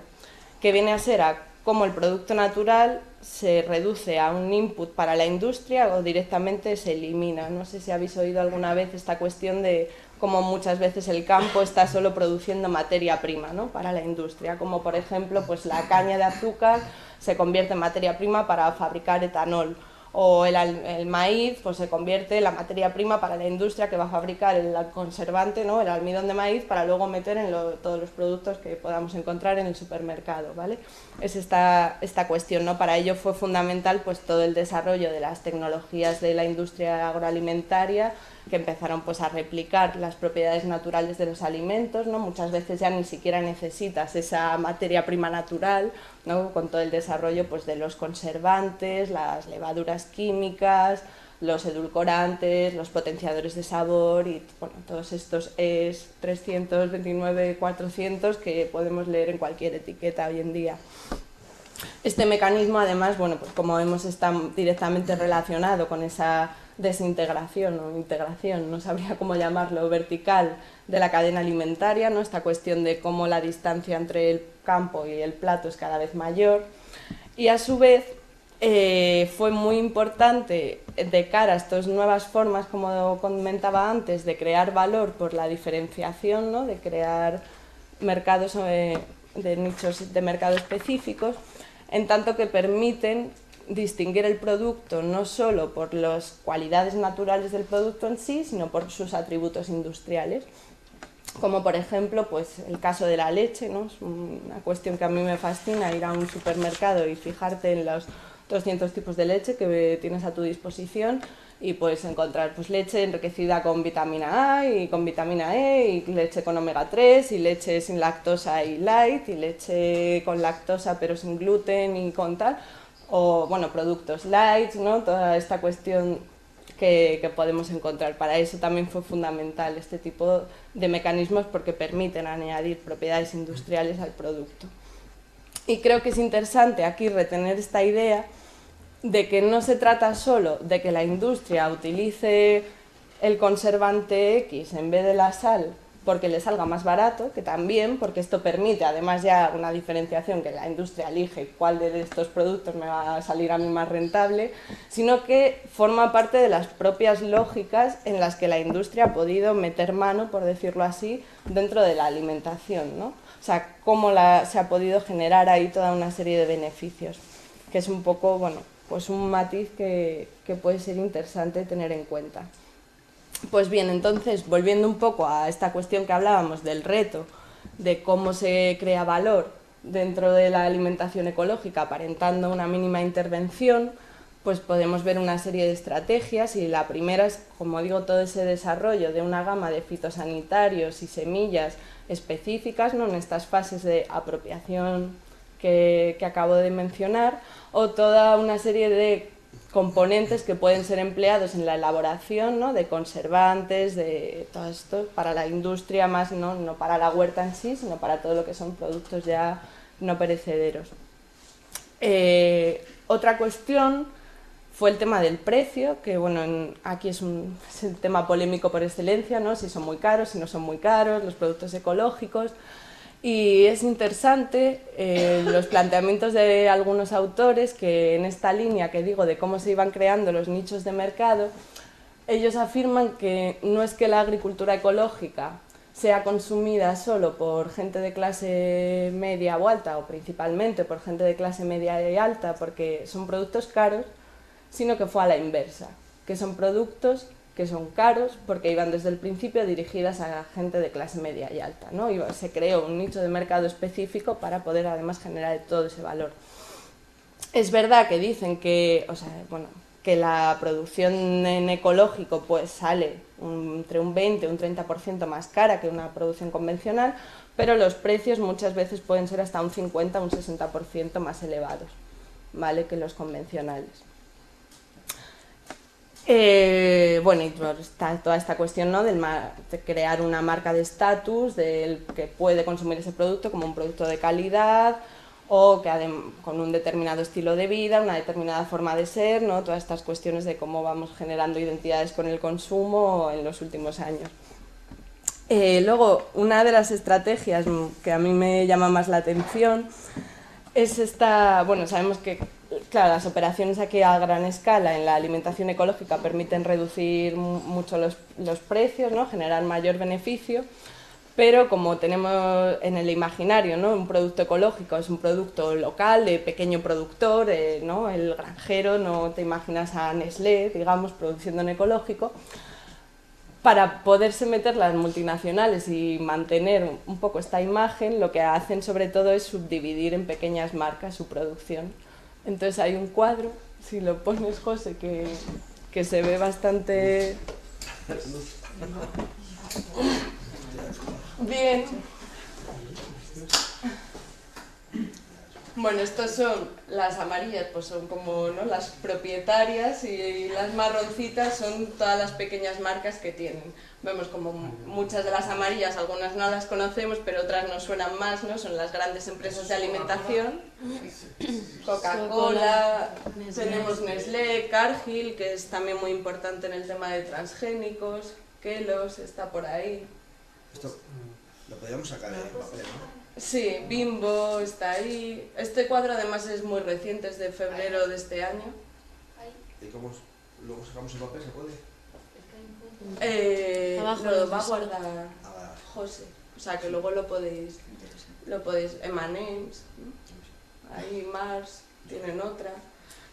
que viene a ser cómo el producto natural se reduce a un input para la industria o directamente se elimina. No sé si habéis oído alguna vez esta cuestión de cómo muchas veces el campo está solo produciendo materia prima, ¿no?, para la industria, como por ejemplo pues la caña de azúcar se convierte en materia prima para fabricar etanol, o el maíz pues se convierte en la materia prima para la industria que va a fabricar el conservante, ¿no?, el almidón de maíz, para luego meter en todos los productos que podamos encontrar en el supermercado, ¿vale? Es esta cuestión, ¿no? Para ello fue fundamental pues todo el desarrollo de las tecnologías de la industria agroalimentaria, que empezaron pues a replicar las propiedades naturales de los alimentos, ¿no? Muchas veces ya ni siquiera necesitas esa materia prima natural, ¿no?, con todo el desarrollo pues de los conservantes, las levaduras químicas, los edulcorantes, los potenciadores de sabor y, bueno, todos estos ES 329, 400 que podemos leer en cualquier etiqueta hoy en día. Este mecanismo, además, bueno, pues como vemos, está directamente relacionado con esa desintegración o integración, no sabría cómo llamarlo, vertical de la cadena alimentaria, ¿no? Esta cuestión de cómo la distancia entre el campo y el plato es cada vez mayor, y a su vez fue muy importante de cara a estas nuevas formas, como comentaba antes, de crear valor por la diferenciación, ¿no?, de crear mercados de nichos de mercado específicos, en tanto que permiten distinguir el producto no solo por las cualidades naturales del producto en sí, sino por sus atributos industriales. Como por ejemplo, pues el caso de la leche, ¿no? Es una cuestión que a mí me fascina, ir a un supermercado y fijarte en los 200 tipos de leche que tienes a tu disposición y puedes encontrar pues, leche enriquecida con vitamina A y con vitamina E, y leche con omega 3, y leche sin lactosa y light, y leche con lactosa pero sin gluten y con tal, o bueno, productos light, ¿no? Toda esta cuestión que podemos encontrar. Para eso también fue fundamental este tipo de mecanismos, porque permiten añadir propiedades industriales al producto. Y creo que es interesante aquí retener esta idea de que no se trata solo de que la industria utilice el conservante X en vez de la sal porque le salga más barato, que también, porque esto permite además ya una diferenciación, que la industria elige cuál de estos productos me va a salir a mí más rentable, sino que forma parte de las propias lógicas en las que la industria ha podido meter mano, por decirlo así, dentro de la alimentación, ¿no? O sea, cómo se ha podido generar ahí toda una serie de beneficios, que es un poco, bueno, pues un matiz que puede ser interesante tener en cuenta. Pues bien, entonces, volviendo un poco a esta cuestión que hablábamos del reto, de cómo se crea valor dentro de la alimentación ecológica aparentando una mínima intervención, pues podemos ver una serie de estrategias, y la primera es, como digo, todo ese desarrollo de una gama de fitosanitarios y semillas específicas, ¿no? En estas fases de apropiación que acabo de mencionar, o toda una serie de componentes que pueden ser empleados en la elaboración, ¿no? De conservantes, de todo esto, para la industria más, no para la huerta en sí, sino para todo lo que son productos ya no perecederos. Otra cuestión fue el tema del precio, que bueno, aquí es el tema polémico por excelencia, ¿no? Si son muy caros, si no son muy caros, los productos ecológicos. Y es interesante los planteamientos de algunos autores que en esta línea que digo de cómo se iban creando los nichos de mercado, ellos afirman que no es que la agricultura ecológica sea consumida solo por gente de clase media o alta, o principalmente por gente de clase media y alta, porque son productos caros, sino que fue a la inversa, que son productos que son caros porque iban desde el principio dirigidas a gente de clase media y alta, ¿no? Y se creó un nicho de mercado específico para poder además generar todo ese valor. Es verdad que dicen que, que la producción en ecológico pues sale entre un 20 y un 30% más cara que una producción convencional, pero los precios muchas veces pueden ser hasta un 50 o un 60% más elevados, ¿vale? Que los convencionales. Bueno, y está toda esta cuestión, ¿no? de crear una marca de estatus del que puede consumir ese producto como un producto de calidad, o que con un determinado estilo de vida, una determinada forma de ser, ¿no? Todas estas cuestiones de cómo vamos generando identidades con el consumo en los últimos años. Luego, una de las estrategias que a mí me llama más la atención es esta, bueno, sabemos que claro, las operaciones aquí a gran escala en la alimentación ecológica permiten reducir mucho los precios, ¿no? Generar mayor beneficio, pero como tenemos en el imaginario, ¿no? Un producto ecológico es un producto local, de pequeño productor, ¿no? El granjero, no te imaginas a Nestlé, digamos, produciendo en ecológico. Para poderse meter las multinacionales y mantener un poco esta imagen, lo que hacen sobre todo es subdividir en pequeñas marcas su producción. Entonces hay un cuadro, si lo pones, José, que se ve bastante bien. Bueno, estos son las amarillas, pues son como, ¿no? Las propietarias, y las marroncitas son todas las pequeñas marcas que tienen. Vemos como muchas de las amarillas, algunas no las conocemos, pero otras nos suenan más, ¿no? Son las grandes empresas de alimentación. Coca-Cola, tenemos Nestlé, Cargill, que es también muy importante en el tema de transgénicos, Kellogg's está por ahí. Esto lo podríamos sacar en papel, ¿no? Sí, Bimbo está ahí. Este cuadro además es muy reciente, es de febrero de este año. ¿Y cómo luego sacamos el papel? ¿Se puede? Lo va a guardar José, o sea que luego lo podéis M&M's, ¿no? Ahí Mars, tienen otra.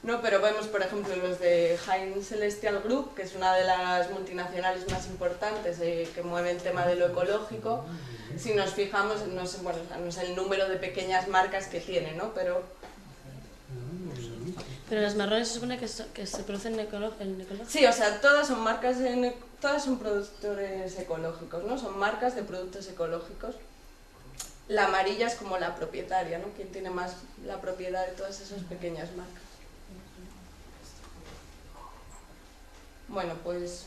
¿no? Pero vemos, por ejemplo, los de Heinz Celestial Group, que es una de las multinacionales más importantes que mueve el tema de lo ecológico. Si nos fijamos, no sé, bueno, no sé el número de pequeñas marcas que tiene, ¿no? Pero las marrones se supone que se producen en ecológico. sí, o sea, todas son marcas, todas son productores ecológicos, ¿no? Son marcas de productos ecológicos. La amarilla es como la propietaria, ¿no? ¿Quién tiene más la propiedad de todas esas pequeñas marcas? Bueno, pues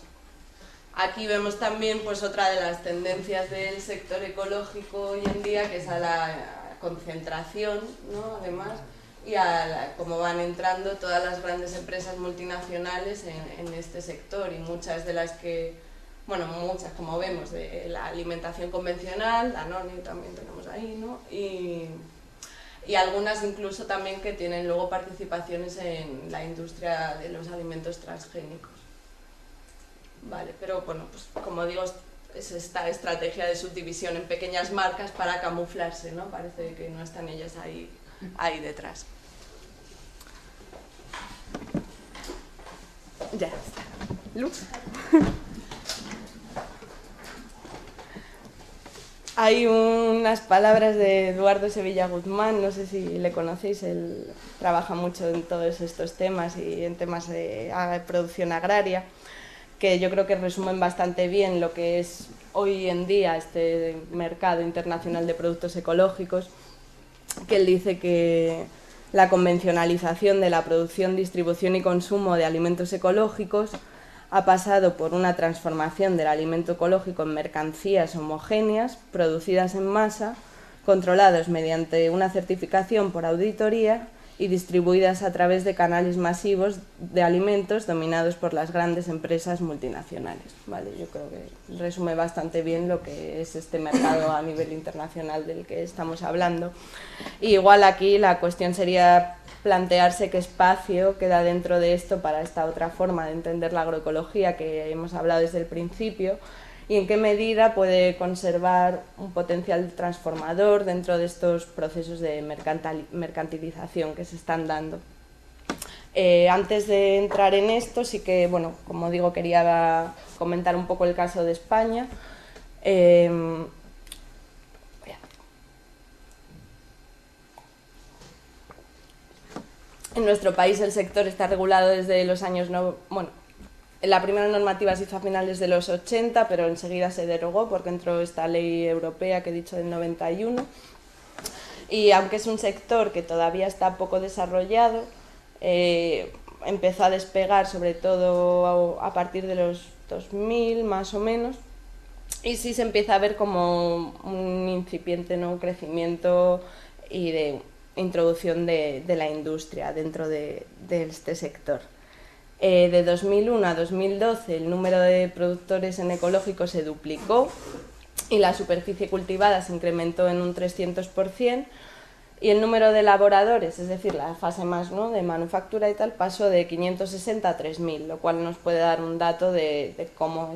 aquí vemos también pues otra de las tendencias del sector ecológico hoy en día, que es a la concentración, ¿no? Además, y a cómo van entrando todas las grandes empresas multinacionales en este sector, y muchas de las que, bueno, muchas como vemos, de la alimentación convencional, Danone también tenemos ahí, ¿no? Y algunas incluso también que tienen luego participaciones en la industria de los alimentos transgénicos. Vale, pero bueno, pues como digo, es esta estrategia de subdivisión en pequeñas marcas para camuflarse, ¿no? Parece que no están ellas ahí detrás. Ya está. Luz. Hay unas palabras de Eduardo Sevilla Guzmán, no sé si le conocéis, él trabaja mucho en todos estos temas y en temas de producción agraria, que yo creo que resumen bastante bien lo que es hoy en día este mercado internacional de productos ecológicos, que él dice que la convencionalización de la producción, distribución y consumo de alimentos ecológicos ha pasado por una transformación del alimento ecológico en mercancías homogéneas, producidas en masa, controlados mediante una certificación por auditoría y distribuidas a través de canales masivos de alimentos dominados por las grandes empresas multinacionales. ¿Vale? Yo creo que resume bastante bien lo que es este mercado a nivel internacional del que estamos hablando. Y igual aquí la cuestión sería plantearse qué espacio queda dentro de esto para esta otra forma de entender la agroecología que hemos hablado desde el principio, y en qué medida puede conservar un potencial transformador dentro de estos procesos de mercantilización que se están dando. Antes de entrar en esto, sí que, bueno, como digo, quería comentar un poco el caso de España. En nuestro país el sector está regulado desde los años... La primera normativa se hizo a finales de los 80, pero enseguida se derogó porque entró esta ley europea que he dicho del 91. Y aunque es un sector que todavía está poco desarrollado, empezó a despegar sobre todo a partir de los 2000 más o menos, y sí se empieza a ver como un incipiente crecimiento y de introducción de la industria dentro de este sector. De 2001 a 2012 el número de productores en ecológico se duplicó y la superficie cultivada se incrementó en un 300%, y el número de elaboradores, es decir, la fase más de manufactura y tal, pasó de 560 a 3.000, lo cual nos puede dar un dato de cómo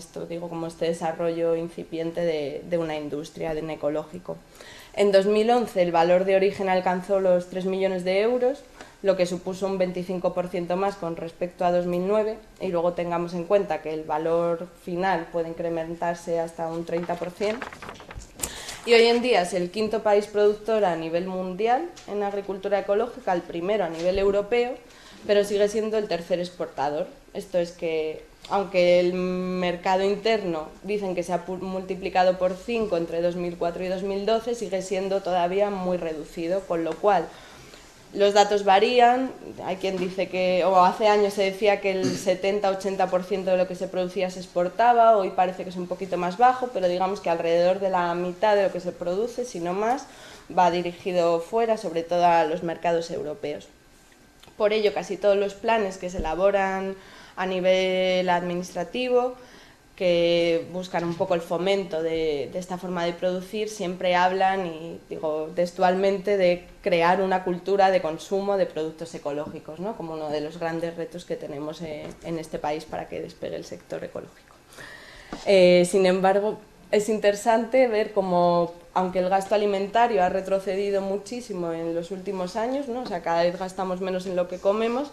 como este desarrollo incipiente de una industria en ecológico. En 2011 el valor de origen alcanzó los 3 millones de euros, lo que supuso un 25% más con respecto a 2009, y luego tengamos en cuenta que el valor final puede incrementarse hasta un 30%. Y hoy en día es el quinto país productor a nivel mundial en agricultura ecológica, el primero a nivel europeo, pero sigue siendo el tercer exportador. Esto es que, aunque el mercado interno dicen que se ha multiplicado por 5 entre 2004 y 2012, sigue siendo todavía muy reducido, con lo cual los datos varían. Hay quien dice que, hace años se decía que el 70-80% de lo que se producía se exportaba, hoy parece que es un poquito más bajo, pero digamos que alrededor de la mitad de lo que se produce, si no más, va dirigido fuera, sobre todo a los mercados europeos. Por ello, casi todos los planes que se elaboran a nivel administrativo, que buscan un poco el fomento de esta forma de producir, siempre hablan, y digo textualmente, de crear una cultura de consumo de productos ecológicos, ¿no? Como uno de los grandes retos que tenemos en este país para que despegue el sector ecológico. Sin embargo, es interesante ver cómo, aunque el gasto alimentario ha retrocedido muchísimo en los últimos años, ¿no? O sea, cada vez gastamos menos en lo que comemos,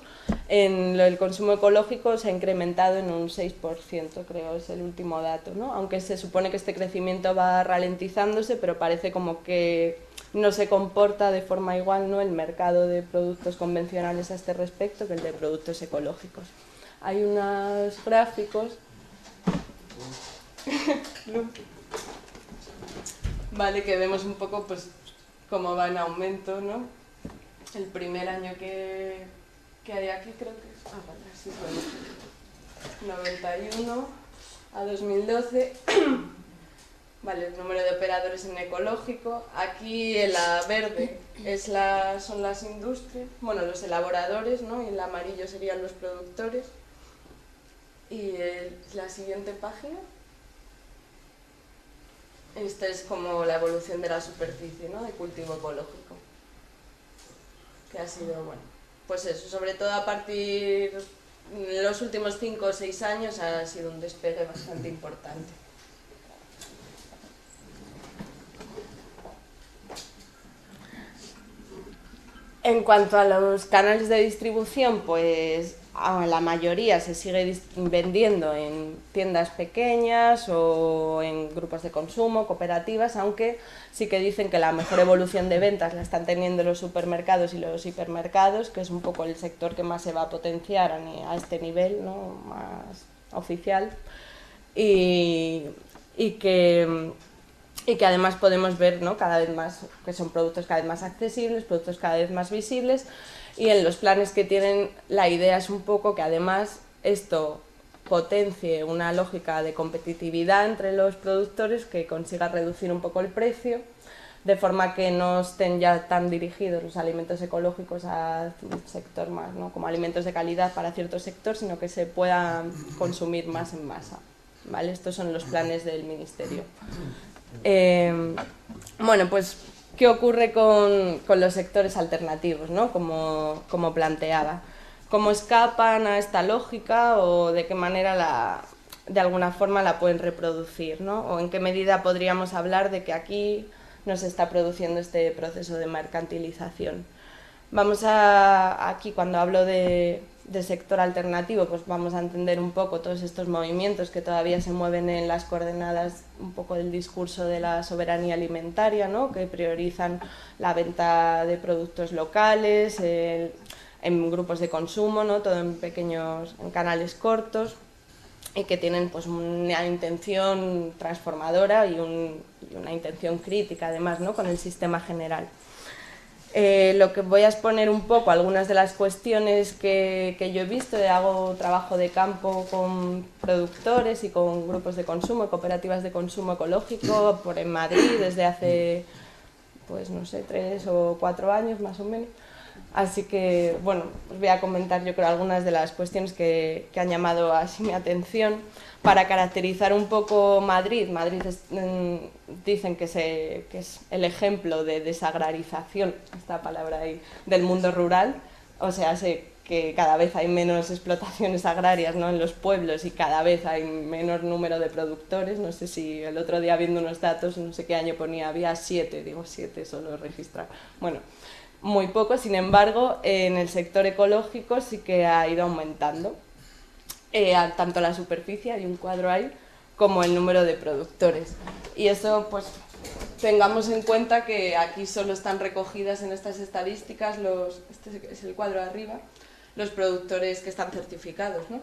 el consumo ecológico se ha incrementado en un 6%, creo, es el último dato, ¿no? Aunque se supone que este crecimiento va ralentizándose, pero parece como que no se comporta de forma igual, ¿no?, el mercado de productos convencionales a este respecto que el de productos ecológicos. Hay unos gráficos vale, que vemos un poco pues cómo va en aumento, ¿no? El primer año que hay aquí creo que es... vale, sí, bueno, 91 a 2012 vale, el número de operadores en ecológico. Aquí en la verde son las industrias, bueno, los elaboradores, ¿no? Y el amarillo serían los productores. Y la siguiente página, esta es como la evolución de la superficie, ¿no?, de cultivo ecológico, que ha sido, bueno, pues eso, sobre todo a partir de los últimos 5 o 6 años ha sido un despegue bastante importante. En cuanto a los canales de distribución, pues la mayoría se sigue vendiendo en tiendas pequeñas o en grupos de consumo, cooperativas, aunque sí que dicen que la mejor evolución de ventas la están teniendo los supermercados y los hipermercados, que es un poco el sector que más se va a potenciar a este nivel, ¿no?, más oficial, y que además podemos ver, ¿no?, cada vez más que son productos cada vez más accesibles, productos cada vez más visibles, y en los planes que tienen la idea es un poco que además esto potencie una lógica de competitividad entre los productores, que consiga reducir un poco el precio, de forma que no estén ya tan dirigidos los alimentos ecológicos a un sector más, ¿no?, como alimentos de calidad para cierto sector, sino que se puedan consumir más en masa, ¿vale? Estos son los planes del Ministerio. Bueno, pues, ¿qué ocurre con los sectores alternativos, ¿no?, como planteaba? ¿Cómo escapan a esta lógica o de qué manera de alguna forma la pueden reproducir, ¿no? O en qué medida podríamos hablar de que aquí no se está produciendo este proceso de mercantilización? Aquí cuando hablo de sector alternativo, pues vamos a entender un poco todos estos movimientos que todavía se mueven en las coordenadas un poco del discurso de la soberanía alimentaria, ¿no?, que priorizan la venta de productos locales, en grupos de consumo, ¿no?, todo en canales cortos, y que tienen pues una intención transformadora y una intención crítica además, ¿no?, con el sistema general. Lo que voy a exponer un poco, algunas de las cuestiones que yo he visto, hago trabajo de campo con productores y con grupos de consumo, cooperativas de consumo ecológico, en Madrid desde hace, pues no sé, 3 o 4 años más o menos. Así que, bueno, os voy a comentar yo creo algunas de las cuestiones que han llamado así mi atención para caracterizar un poco Madrid. Madrid dicen que es el ejemplo de desagrarización, esta palabra ahí, del mundo rural, o sea, sé que cada vez hay menos explotaciones agrarias, ¿no?, en los pueblos, y cada vez hay menor número de productores. No sé si el otro día viendo unos datos, no sé qué año ponía, había 7, digo 7 solo registrados. Bueno, muy poco, sin embargo, en el sector ecológico sí que ha ido aumentando, tanto la superficie, hay un cuadro ahí, como el número de productores. Y eso, pues, tengamos en cuenta que aquí solo están recogidas en estas estadísticas, este es el cuadro de arriba, los productores que están certificados, ¿no?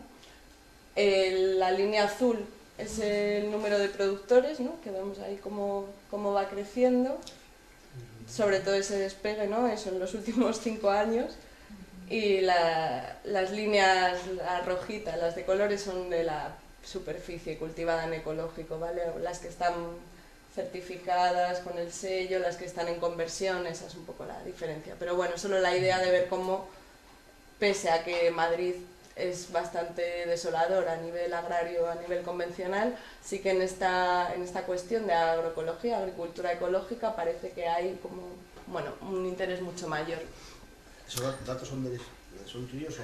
La línea azul es el número de productores, ¿no?, que vemos ahí cómo va creciendo, sobre todo ese despegue, ¿no?, eso en los últimos 5 años, y las líneas, la rojita, las de colores, son de la superficie cultivada en ecológico, ¿vale? Las que están certificadas con el sello, las que están en conversión, esa es un poco la diferencia. Pero bueno, solo la idea de ver cómo, pese a que Madrid es bastante desolador a nivel agrario, a nivel convencional, sí que en esta cuestión de agroecología, agricultura ecológica, parece que hay como, bueno, un interés mucho mayor. ¿Esos datos son tuyos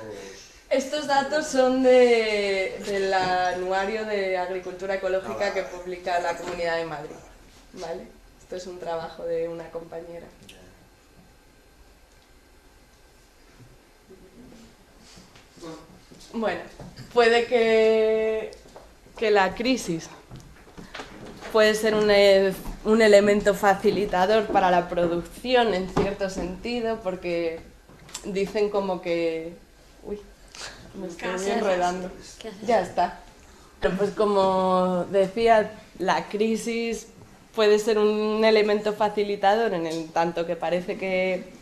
Estos datos son del anuario de agricultura ecológica que publica la Comunidad de Madrid, ¿vale? Esto es un trabajo de una compañera. Bueno, puede que la crisis puede ser un elemento facilitador para la producción en cierto sentido, porque dicen como que... Uy, me estoy enredando. ¿Qué haces? Ya está. Pero pues como decía, la crisis puede ser un elemento facilitador en el tanto que parece que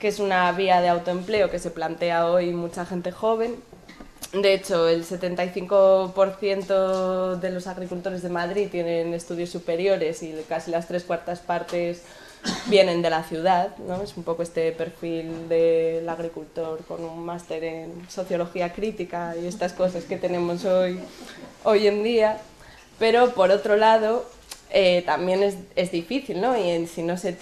es una vía de autoempleo que se plantea hoy mucha gente joven. De hecho, el 75% de los agricultores de Madrid tienen estudios superiores y casi las 3/4 partes vienen de la ciudad, ¿no? Es un poco este perfil del agricultor con un máster en sociología crítica y estas cosas que tenemos hoy en día. Pero por otro lado, también es difícil, ¿no? Y si no se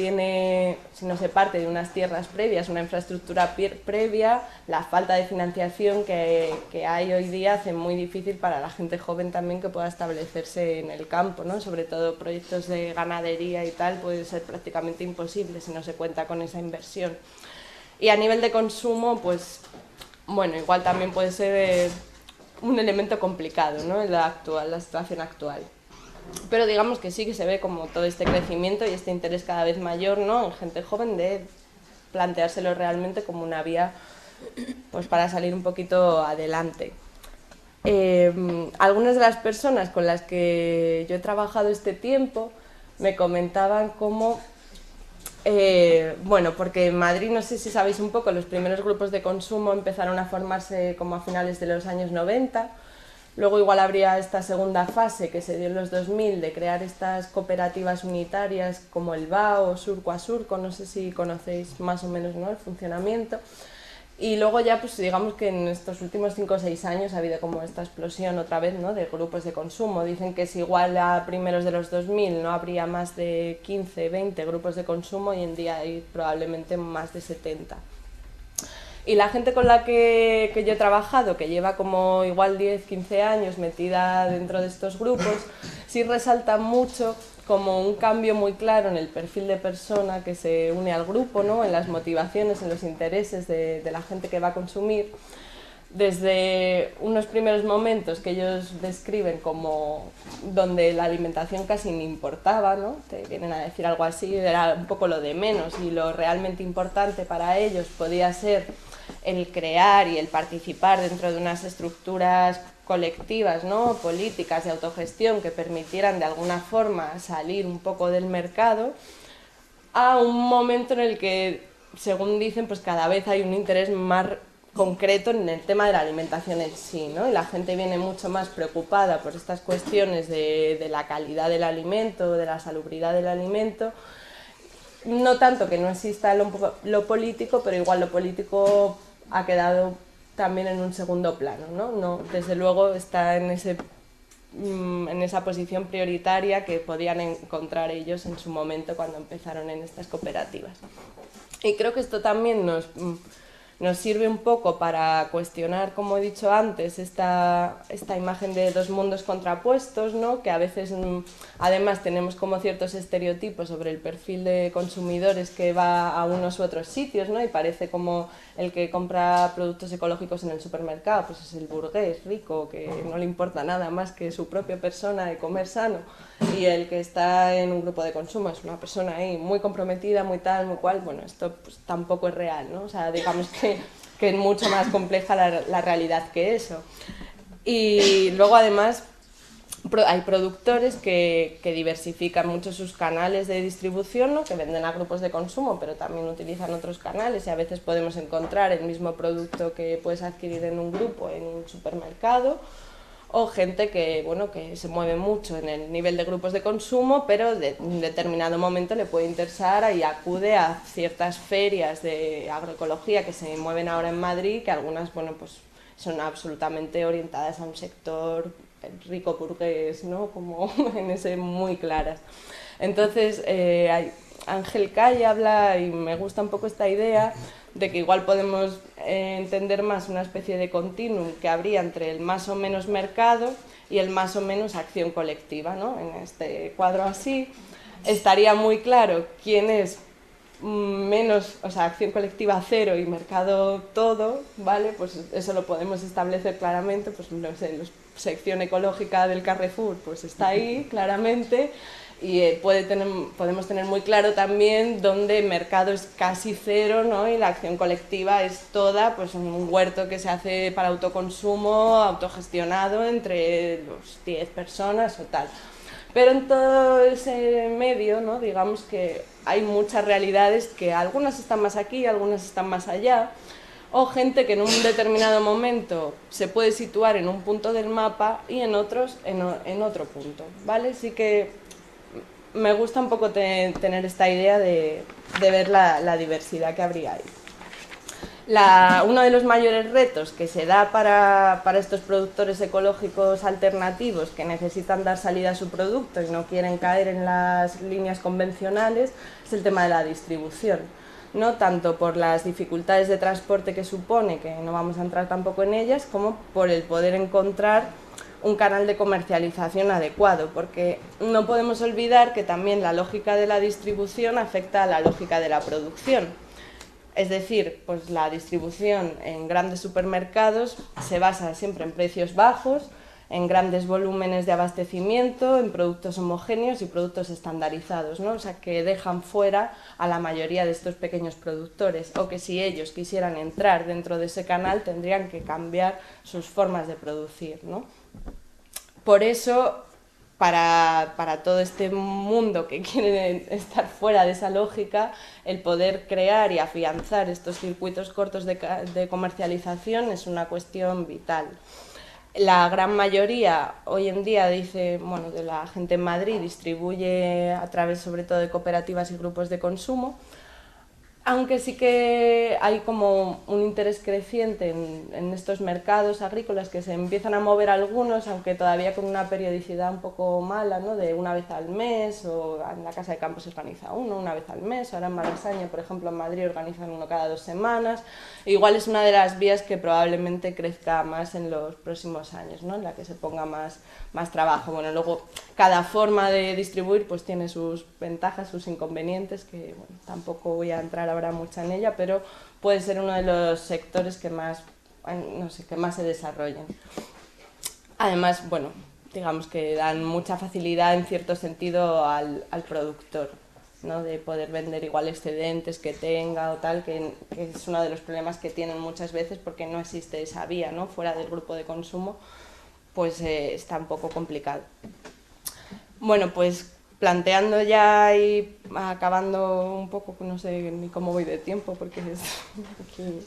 parte de unas tierras previas, una infraestructura previa, la falta de financiación que hay hoy día hace muy difícil para la gente joven también que pueda establecerse en el campo, ¿no? Sobre todo proyectos de ganadería y tal, puede ser prácticamente imposible si no se cuenta con esa inversión. Y a nivel de consumo, pues, bueno, igual también puede ser un elemento complicado, ¿no? En la situación actual. Pero digamos que sí que se ve como todo este crecimiento y este interés cada vez mayor, ¿no? En gente joven de planteárselo realmente como una vía pues, para salir un poquito adelante. Algunas de las personas con las que yo he trabajado este tiempo me comentaban cómo, bueno, porque en Madrid, no sé si sabéis un poco, los primeros grupos de consumo empezaron a formarse como a finales de los años 90. Luego igual habría esta segunda fase que se dio en los 2000 de crear estas cooperativas unitarias como el BAO o Surco a Surco, no sé si conocéis más o menos, ¿no?, el funcionamiento. Y luego ya pues digamos que en estos últimos 5 o 6 años ha habido como esta explosión otra vez, ¿no?, de grupos de consumo. Dicen que si igual a primeros de los 2000 no habría más de 15, 20 grupos de consumo, hoy en día hay probablemente más de 70. Y la gente con la que yo he trabajado, que lleva como igual 10, 15 años metida dentro de estos grupos, sí resalta mucho como un cambio muy claro en el perfil de persona que se une al grupo, ¿no?, en las motivaciones, en los intereses de la gente que va a consumir. Desde unos primeros momentos que ellos describen como donde la alimentación casi ni importaba, ¿no?, te vienen a decir algo así, era un poco lo de menos y lo realmente importante para ellos podía ser el crear y el participar dentro de unas estructuras colectivas, ¿no?, políticas de autogestión que permitieran de alguna forma salir un poco del mercado, a un momento en el que, según dicen, pues cada vez hay un interés más concreto en el tema de la alimentación en sí, ¿no? Y la gente viene mucho más preocupada por estas cuestiones de la calidad del alimento, de la salubridad del alimento. No tanto que no exista lo político, pero igual lo político ha quedado también en un segundo plano, ¿no? Desde luego está en esa posición prioritaria que podían encontrar ellos en su momento cuando empezaron en estas cooperativas. Y creo que esto también nos sirve un poco para cuestionar, como he dicho antes, esta imagen de dos mundos contrapuestos, ¿no?, que a veces además tenemos como ciertos estereotipos sobre el perfil de consumidores que va a unos u otros sitios, ¿no?, y parece como el que compra productos ecológicos en el supermercado pues es el burgués rico que no le importa nada más que su propia persona de comer sano, y el que está en un grupo de consumo es una persona ahí muy comprometida, muy tal, muy cual. Bueno, esto pues tampoco es real, ¿no? O sea, digamos que es mucho más compleja la realidad que eso. Y luego además hay productores que diversifican mucho sus canales de distribución, ¿no?, que venden a grupos de consumo, pero también utilizan otros canales, y a veces podemos encontrar el mismo producto que puedes adquirir en un grupo en un supermercado, o gente que, bueno, que se mueve mucho en el nivel de grupos de consumo, pero en un determinado momento le puede interesar y acude a ciertas ferias de agroecología que se mueven ahora en Madrid, que algunas, bueno, pues son absolutamente orientadas a un sector rico burgués, ¿no?, como en ese muy claras. Entonces, Ángel Calle habla, y me gusta un poco esta idea, de que igual podemos entender más una especie de continuum que habría entre el más o menos mercado y el más o menos acción colectiva, ¿no? En este cuadro así estaría muy claro quién es menos, o sea, acción colectiva cero y mercado todo, ¿vale? Pues eso lo podemos establecer claramente, pues no sé, la sección ecológica del Carrefour pues está ahí claramente, y podemos tener muy claro también dónde el mercado es casi cero, ¿no? Y la acción colectiva es toda, pues un huerto que se hace para autoconsumo, autogestionado entre los 10 personas o tal. Pero en todo ese medio, ¿no? Digamos que hay muchas realidades que algunas están más aquí, algunas están más allá, o gente que en un determinado momento se puede situar en un punto del mapa y en otros en otro punto, ¿vale? Sí que me gusta un poco tener esta idea de ver la diversidad que habría ahí. Uno de los mayores retos que se da para estos productores ecológicos alternativos que necesitan dar salida a su producto y no quieren caer en las líneas convencionales es el tema de la distribución, ¿no? Tanto por las dificultades de transporte que supone, que no vamos a entrar tampoco en ellas, como por el poder encontrar un canal de comercialización adecuado, porque no podemos olvidar que también la lógica de la distribución afecta a la lógica de la producción. Es decir, pues la distribución en grandes supermercados se basa siempre en precios bajos, en grandes volúmenes de abastecimiento, en productos homogéneos y productos estandarizados, ¿no? O sea, que dejan fuera a la mayoría de estos pequeños productores, o que si ellos quisieran entrar dentro de ese canal tendrían que cambiar sus formas de producir, ¿no? Por eso, para todo este mundo que quiere estar fuera de esa lógica, el poder crear y afianzar estos circuitos cortos de comercialización es una cuestión vital. La gran mayoría hoy en día dice, bueno, de la gente en Madrid distribuye a través sobre todo de cooperativas y grupos de consumo, aunque sí que hay como un interés creciente en estos mercados agrícolas que se empiezan a mover algunos, aunque todavía con una periodicidad un poco mala, ¿no? De una vez al mes, o en la Casa de Campo se organiza uno una vez al mes, ahora en Malasaña, por ejemplo, en Madrid organizan uno cada 2 semanas. Igual es una de las vías que probablemente crezca más en los próximos años, ¿no? En la que se ponga más trabajo. Bueno, luego cada forma de distribuir pues tiene sus ventajas, sus inconvenientes, que bueno, tampoco voy a entrar ahora mucho en ella, pero puede ser uno de los sectores que más, no sé, que más se desarrollen. Además, bueno, digamos que dan mucha facilidad en cierto sentido al productor, ¿no? De poder vender igual excedentes que tenga o tal, que es uno de los problemas que tienen muchas veces porque no existe esa vía, ¿no? Fuera del grupo de consumo, pues está un poco complicado. Bueno, pues planteando ya y acabando un poco, no sé ni cómo voy de tiempo porque es aquí.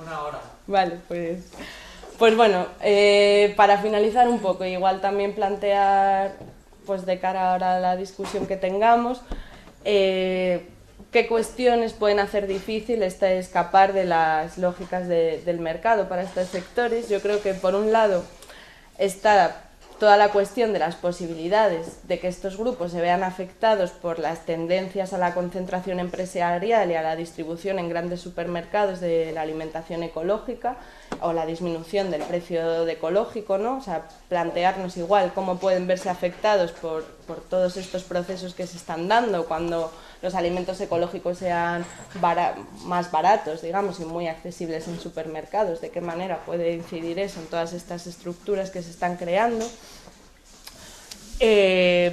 Una hora. Vale, pues bueno, para finalizar un poco, igual también plantear, pues de cara ahora a la discusión que tengamos, qué cuestiones pueden hacer difícil escapar de las lógicas del mercado para estos sectores. Yo creo que por un lado está toda la cuestión de las posibilidades de que estos grupos se vean afectados por las tendencias a la concentración empresarial y a la distribución en grandes supermercados de la alimentación ecológica o la disminución del precio de ecológico, ¿no? O sea, plantearnos igual cómo pueden verse afectados por todos estos procesos que se están dando cuando los alimentos ecológicos sean más baratos, digamos, y muy accesibles en supermercados, de qué manera puede incidir eso en todas estas estructuras que se están creando.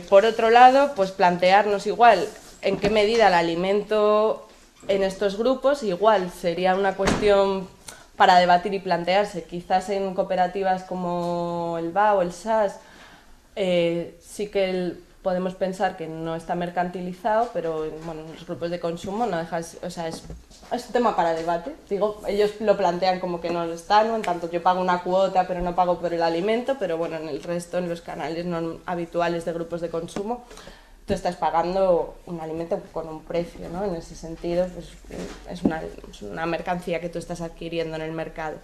Por otro lado, pues plantearnos igual en qué medida el alimento en estos grupos igual sería una cuestión para debatir y plantearse. Quizás en cooperativas como el BA o el SAS sí que podemos pensar que no está mercantilizado, pero bueno, en los grupos de consumo no deja, o sea, es un tema para debate. Digo, ellos lo plantean como que no lo está, ¿no? En tanto yo pago una cuota pero no pago por el alimento, pero bueno, en el resto, en los canales no habituales de grupos de consumo, tú estás pagando un alimento con un precio, ¿no? En ese sentido, pues, es una mercancía que tú estás adquiriendo en el mercado.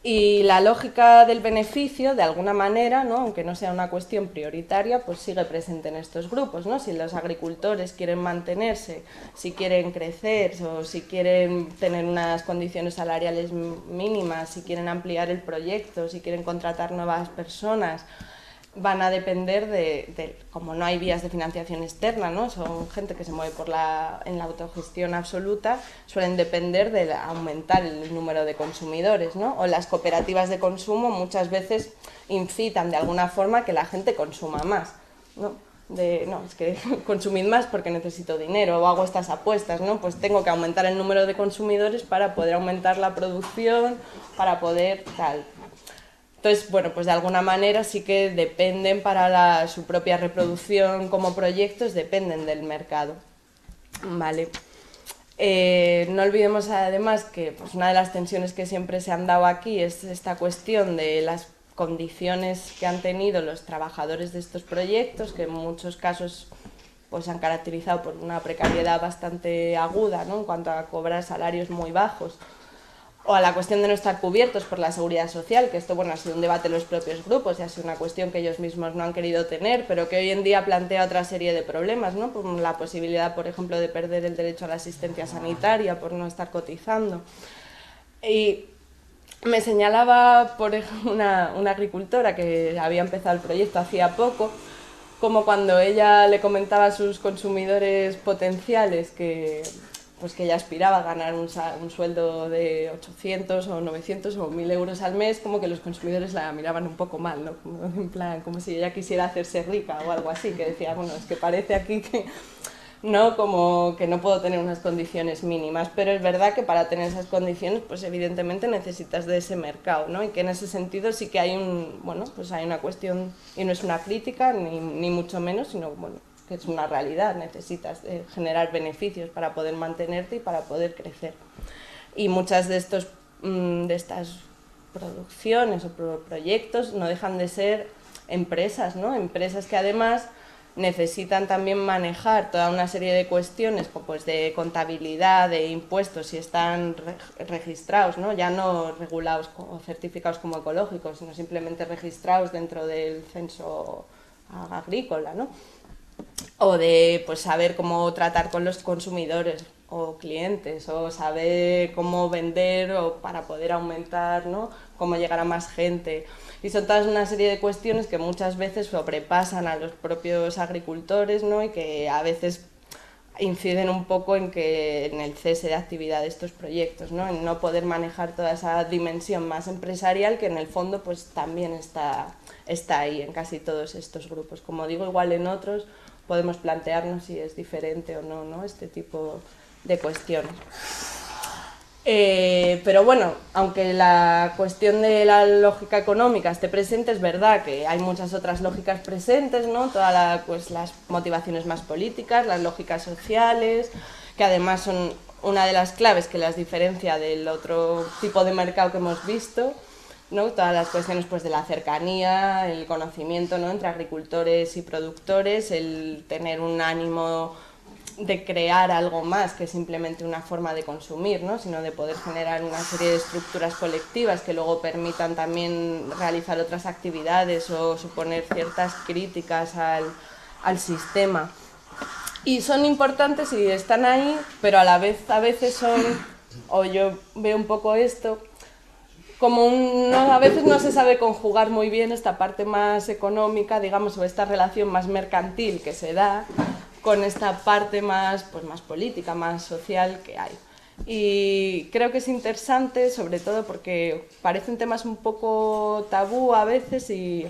Y la lógica del beneficio, de alguna manera, ¿no?, aunque no sea una cuestión prioritaria, pues sigue presente en estos grupos, ¿no? Si los agricultores quieren mantenerse, si quieren crecer o si quieren tener unas condiciones salariales mínimas, si quieren ampliar el proyecto, si quieren contratar nuevas personas, van a depender como no hay vías de financiación externa, ¿no?, son gente que se mueve en la autogestión absoluta, suelen depender de aumentar el número de consumidores, ¿no? O las cooperativas de consumo muchas veces incitan de alguna forma que la gente consuma más, ¿no? No, es que consumid más porque necesito dinero o hago estas apuestas, ¿no? Pues tengo que aumentar el número de consumidores para poder aumentar la producción, para poder tal. Entonces, bueno, pues de alguna manera sí que dependen para su propia reproducción como proyectos, dependen del mercado. Vale. No olvidemos además que pues, una de las tensiones que siempre se han dado aquí es esta cuestión de las condiciones que han tenido los trabajadores de estos proyectos, que en muchos casos pues, se han caracterizado por una precariedad bastante aguda, ¿no?, en cuanto a cobrar salarios muy bajos, o a la cuestión de no estar cubiertos por la seguridad social, que esto bueno, ha sido un debate en los propios grupos y ha sido una cuestión que ellos mismos no han querido tener, pero que hoy en día plantea otra serie de problemas, ¿no?, por la posibilidad, por ejemplo, de perder el derecho a la asistencia sanitaria por no estar cotizando. Y me señalaba, por ejemplo, una agricultora que había empezado el proyecto hacía poco, como cuando ella le comentaba a sus consumidores potenciales que ella aspiraba a ganar un sueldo de 800 o 900 o 1000 euros al mes, como que los consumidores la miraban un poco mal, ¿no? Como, en plan, como si ella quisiera hacerse rica o algo así, que decía, bueno, es que parece aquí que no, como que no puedo tener unas condiciones mínimas, pero es verdad que para tener esas condiciones, pues evidentemente necesitas de ese mercado, ¿no? Y que en ese sentido sí que hay hay una cuestión, y no es una crítica, ni mucho menos, sino, bueno, que es una realidad, necesitas generar beneficios para poder mantenerte y para poder crecer. Y muchas de estas producciones o proyectos no dejan de ser empresas, ¿no? Empresas que además necesitan también manejar toda una serie de cuestiones pues, de contabilidad, de impuestos, si están registrados, ¿no?, ya no regulados o certificados como ecológicos, sino simplemente registrados dentro del censo agrícola, ¿no?, o de pues, saber cómo tratar con los consumidores o clientes, o saber cómo vender o para poder aumentar, ¿no?, cómo llegar a más gente. Y son toda una serie de cuestiones que muchas veces sobrepasan a los propios agricultores, ¿no?, y que a veces inciden un poco en el cese de actividad de estos proyectos, ¿no?, en no poder manejar toda esa dimensión más empresarial que en el fondo pues, también está ahí en casi todos estos grupos. Como digo, igual en otros podemos plantearnos si es diferente o no, ¿no?, este tipo de cuestiones. Pero bueno, aunque la cuestión de la lógica económica esté presente, es verdad que hay muchas otras lógicas presentes, ¿no?, pues, las motivaciones más políticas, las lógicas sociales, que además son una de las claves que las diferencia del otro tipo de mercado que hemos visto, ¿no?, todas las cuestiones pues, de la cercanía, el conocimiento, ¿no?, entre agricultores y productores, el tener un ánimo de crear algo más que simplemente una forma de consumir, ¿no?, sino de poder generar una serie de estructuras colectivas que luego permitan también realizar otras actividades o suponer ciertas críticas al sistema. Y son importantes y están ahí, pero a la vez a veces son, o yo veo un poco esto, como a veces no se sabe conjugar muy bien esta parte más económica, digamos, o esta relación más mercantil que se da con esta parte más, pues, más política, más social que hay. Y creo que es interesante, sobre todo porque parecen temas un poco tabú a veces y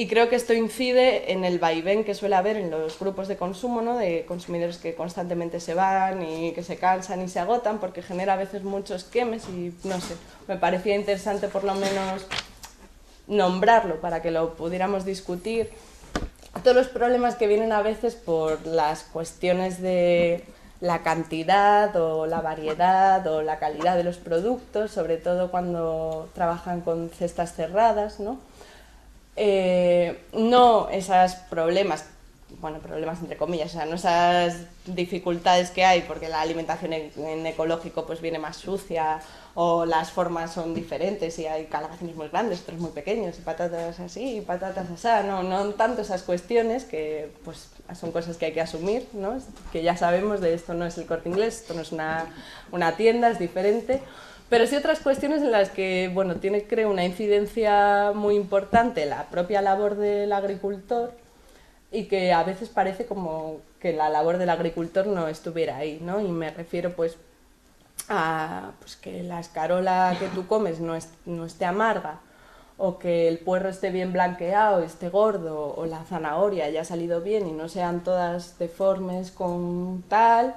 creo que esto incide en el vaivén que suele haber en los grupos de consumo, ¿no?, de consumidores que constantemente se van y que se cansan y se agotan, porque genera a veces muchos quemes y no sé, me parecía interesante por lo menos nombrarlo para que lo pudiéramos discutir. Todos los problemas que vienen a veces por las cuestiones de la cantidad o la variedad o la calidad de los productos, sobre todo cuando trabajan con cestas cerradas, ¿no? No esos problemas, bueno, problemas entre comillas, o sea, no esas dificultades que hay porque la alimentación en ecológico pues viene más sucia o las formas son diferentes y hay calabacines muy grandes, otros muy pequeños, y patatas así, y patatas así, no tanto esas cuestiones que pues son cosas que hay que asumir, ¿no? Que ya sabemos de esto no es el Corte Inglés, esto no es una tienda, es diferente, pero sí otras cuestiones en las que, bueno, tiene, creo, una incidencia muy importante la propia labor del agricultor y que a veces parece como que la labor del agricultor no estuviera ahí, ¿no? Y me refiero pues a pues, que la escarola que tú comes no esté amarga, o que el puerro esté bien blanqueado, esté gordo, o la zanahoria haya salido bien y no sean todas deformes con tal,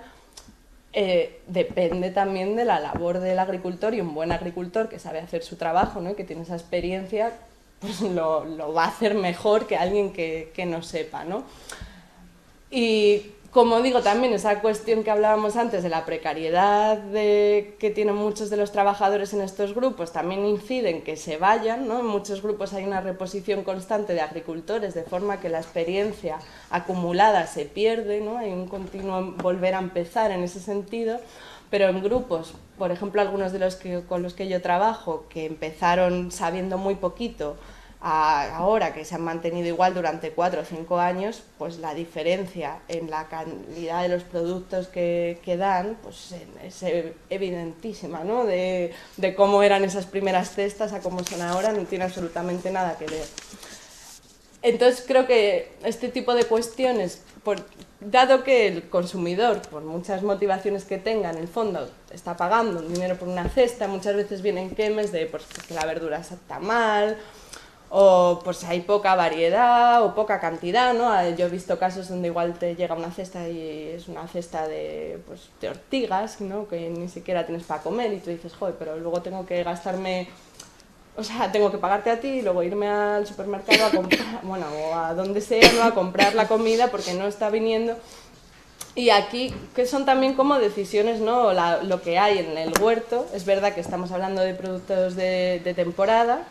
depende también de la labor del agricultor, y un buen agricultor que sabe hacer su trabajo, ¿no? Y que tiene esa experiencia, pues lo va a hacer mejor que alguien que no sepa, ¿no? Y como digo, también esa cuestión que hablábamos antes de la precariedad que tienen muchos de los trabajadores en estos grupos también incide en que se vayan, ¿no? En muchos grupos hay una reposición constante de agricultores, de forma que la experiencia acumulada se pierde, ¿no? Hay un continuo volver a empezar en ese sentido, pero en grupos, por ejemplo, algunos de los con los que yo trabajo, que empezaron sabiendo muy poquito, ahora que se han mantenido igual durante 4 o 5 años, pues la diferencia en la calidad de los productos que dan pues es evidentísima, ¿no? De cómo eran esas primeras cestas a cómo son ahora, no tiene absolutamente nada que ver. Entonces creo que este tipo de cuestiones, dado que el consumidor, por muchas motivaciones que tenga, en el fondo está pagando un dinero por una cesta, muchas veces vienen quemes de pues, que la verdura está mal, o pues hay poca variedad o poca cantidad, ¿no? Yo he visto casos donde igual te llega una cesta y es una cesta de ortigas, ¿no? Que ni siquiera tienes para comer y tú dices, joder, pero luego tengo que gastarme, o sea, tengo que pagarte a ti y luego irme al supermercado a comprar, bueno, o a donde sea, ¿no? A comprar la comida porque no está viniendo. Y aquí, que son también como decisiones, ¿no? Lo que hay en el huerto. Es verdad que estamos hablando de productos de temporada,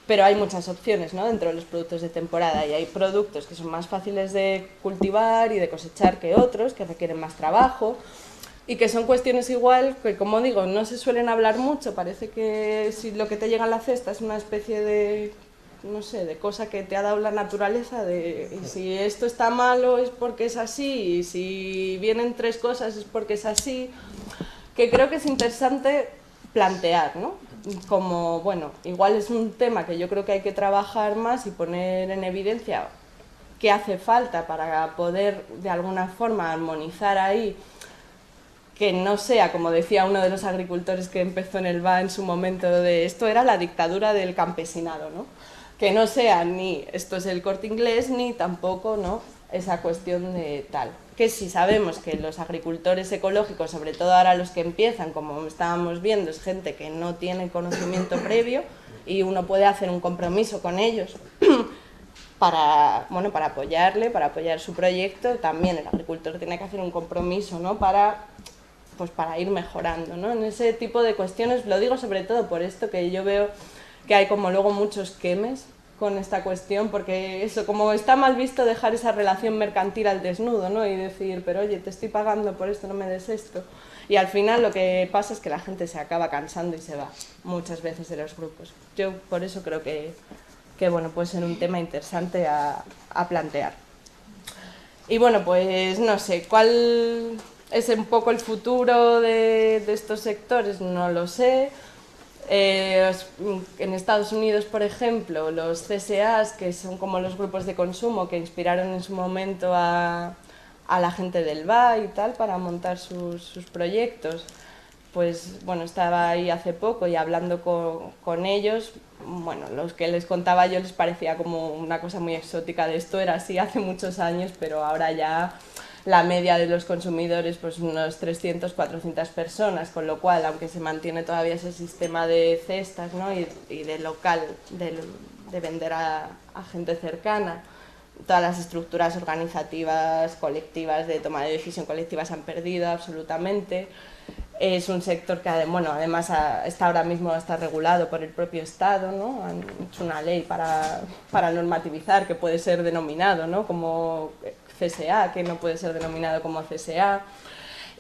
pero hay muchas opciones, ¿no? Dentro de los productos de temporada, y hay productos que son más fáciles de cultivar y de cosechar que otros, que requieren más trabajo, y que son cuestiones igual que, como digo, no se suelen hablar mucho. Parece que si lo que te llega en la cesta es una especie de, no sé, de cosa que te ha dado la naturaleza, y si esto está malo es porque es así, y si vienen 3 cosas es porque es así, que creo que es interesante plantear, ¿no? Como, bueno, igual es un tema que yo creo que hay que trabajar más y poner en evidencia qué hace falta para poder de alguna forma armonizar ahí, que no sea, como decía uno de los agricultores que empezó en el VA en su momento, de esto era la dictadura del campesinado, ¿no? Que no sea ni esto es el Corte Inglés, ni tampoco, ¿no?, esa cuestión de tal. Que si sabemos que los agricultores ecológicos, sobre todo ahora los que empiezan, como estábamos viendo, es gente que no tiene conocimiento previo, y uno puede hacer un compromiso con ellos para apoyarle, para apoyar su proyecto, también el agricultor tiene que hacer un compromiso, ¿no?, para ir mejorando, ¿no? En ese tipo de cuestiones. Lo digo sobre todo por esto, que yo veo que hay como luego muchos quemes con esta cuestión, porque eso, como está mal visto dejar esa relación mercantil al desnudo, ¿no? Y decir, pero oye, te estoy pagando por esto, no me des esto. Y al final lo que pasa es que la gente se acaba cansando y se va muchas veces de los grupos. Yo por eso creo que bueno, puede ser un tema interesante a plantear. Y bueno, pues no sé, ¿cuál es un poco el futuro de estos sectores? No lo sé. En Estados Unidos, por ejemplo, los CSAs, que son como los grupos de consumo que inspiraron en su momento a la gente del VA y tal para montar sus proyectos, pues bueno, estaba ahí hace poco y hablando con ellos, bueno, los que les contaba yo les parecía como una cosa muy exótica. De esto era así hace muchos años, pero ahora ya la media de los consumidores, pues unos 300, 400 personas, con lo cual, aunque se mantiene todavía ese sistema de cestas, ¿no?, y de local, de vender a gente cercana, todas las estructuras organizativas, colectivas, de toma de decisión colectiva se han perdido absolutamente. Es un sector que, bueno, además está ahora mismo está regulado por el propio Estado, ¿no? Han hecho una ley para normativizar que puede ser denominado, ¿no?, como CSA, que no puede ser denominado como CSA.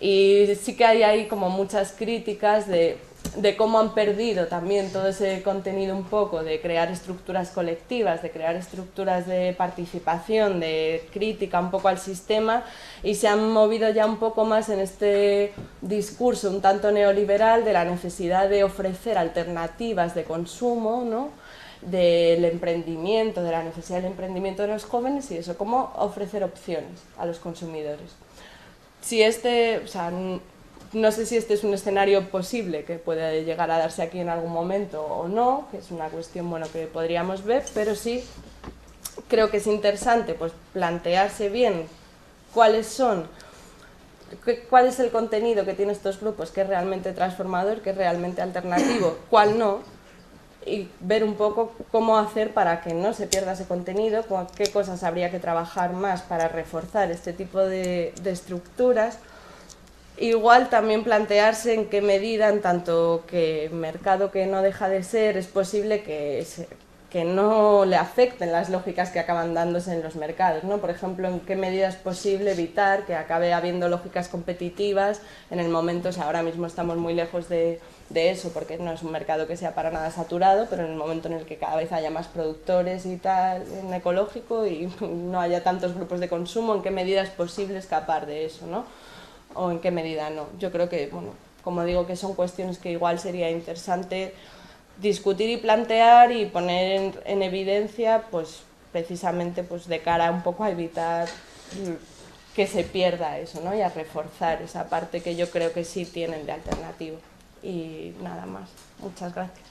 Y sí que hay ahí como muchas críticas de de cómo han perdido también todo ese contenido un poco de crear estructuras colectivas, de crear estructuras de participación, de crítica un poco al sistema, y se han movido ya un poco más en este discurso un tanto neoliberal de la necesidad de ofrecer alternativas de consumo, ¿no?, del emprendimiento, de la necesidad del emprendimiento de los jóvenes y eso, cómo ofrecer opciones a los consumidores. Si o sea, no sé si este es un escenario posible que puede llegar a darse aquí en algún momento o no, que es una cuestión, bueno, que podríamos ver, pero sí creo que es interesante pues plantearse bien cuál es el contenido que tienen estos grupos, que es realmente transformador, que es realmente alternativo, cuál no, y ver un poco cómo hacer para que no se pierda ese contenido, qué cosas habría que trabajar más para reforzar este tipo de estructuras. Igual también plantearse en qué medida, en tanto que mercado que no deja de ser, es posible que no le afecten las lógicas que acaban dándose en los mercados, ¿no? Por ejemplo, en qué medida es posible evitar que acabe habiendo lógicas competitivas en el momento, o sea, ahora mismo estamos muy lejos de eso, porque no es un mercado que sea para nada saturado, pero en el momento en el que cada vez haya más productores y tal en ecológico y no haya tantos grupos de consumo, en qué medida es posible escapar de eso, ¿no? O en qué medida no. Yo creo que, bueno, como digo, que son cuestiones que igual sería interesante discutir y plantear y poner en evidencia, pues precisamente pues de cara un poco a evitar que se pierda eso, ¿no? Y a reforzar esa parte que yo creo que sí tienen de alternativo. Y nada más. Muchas gracias.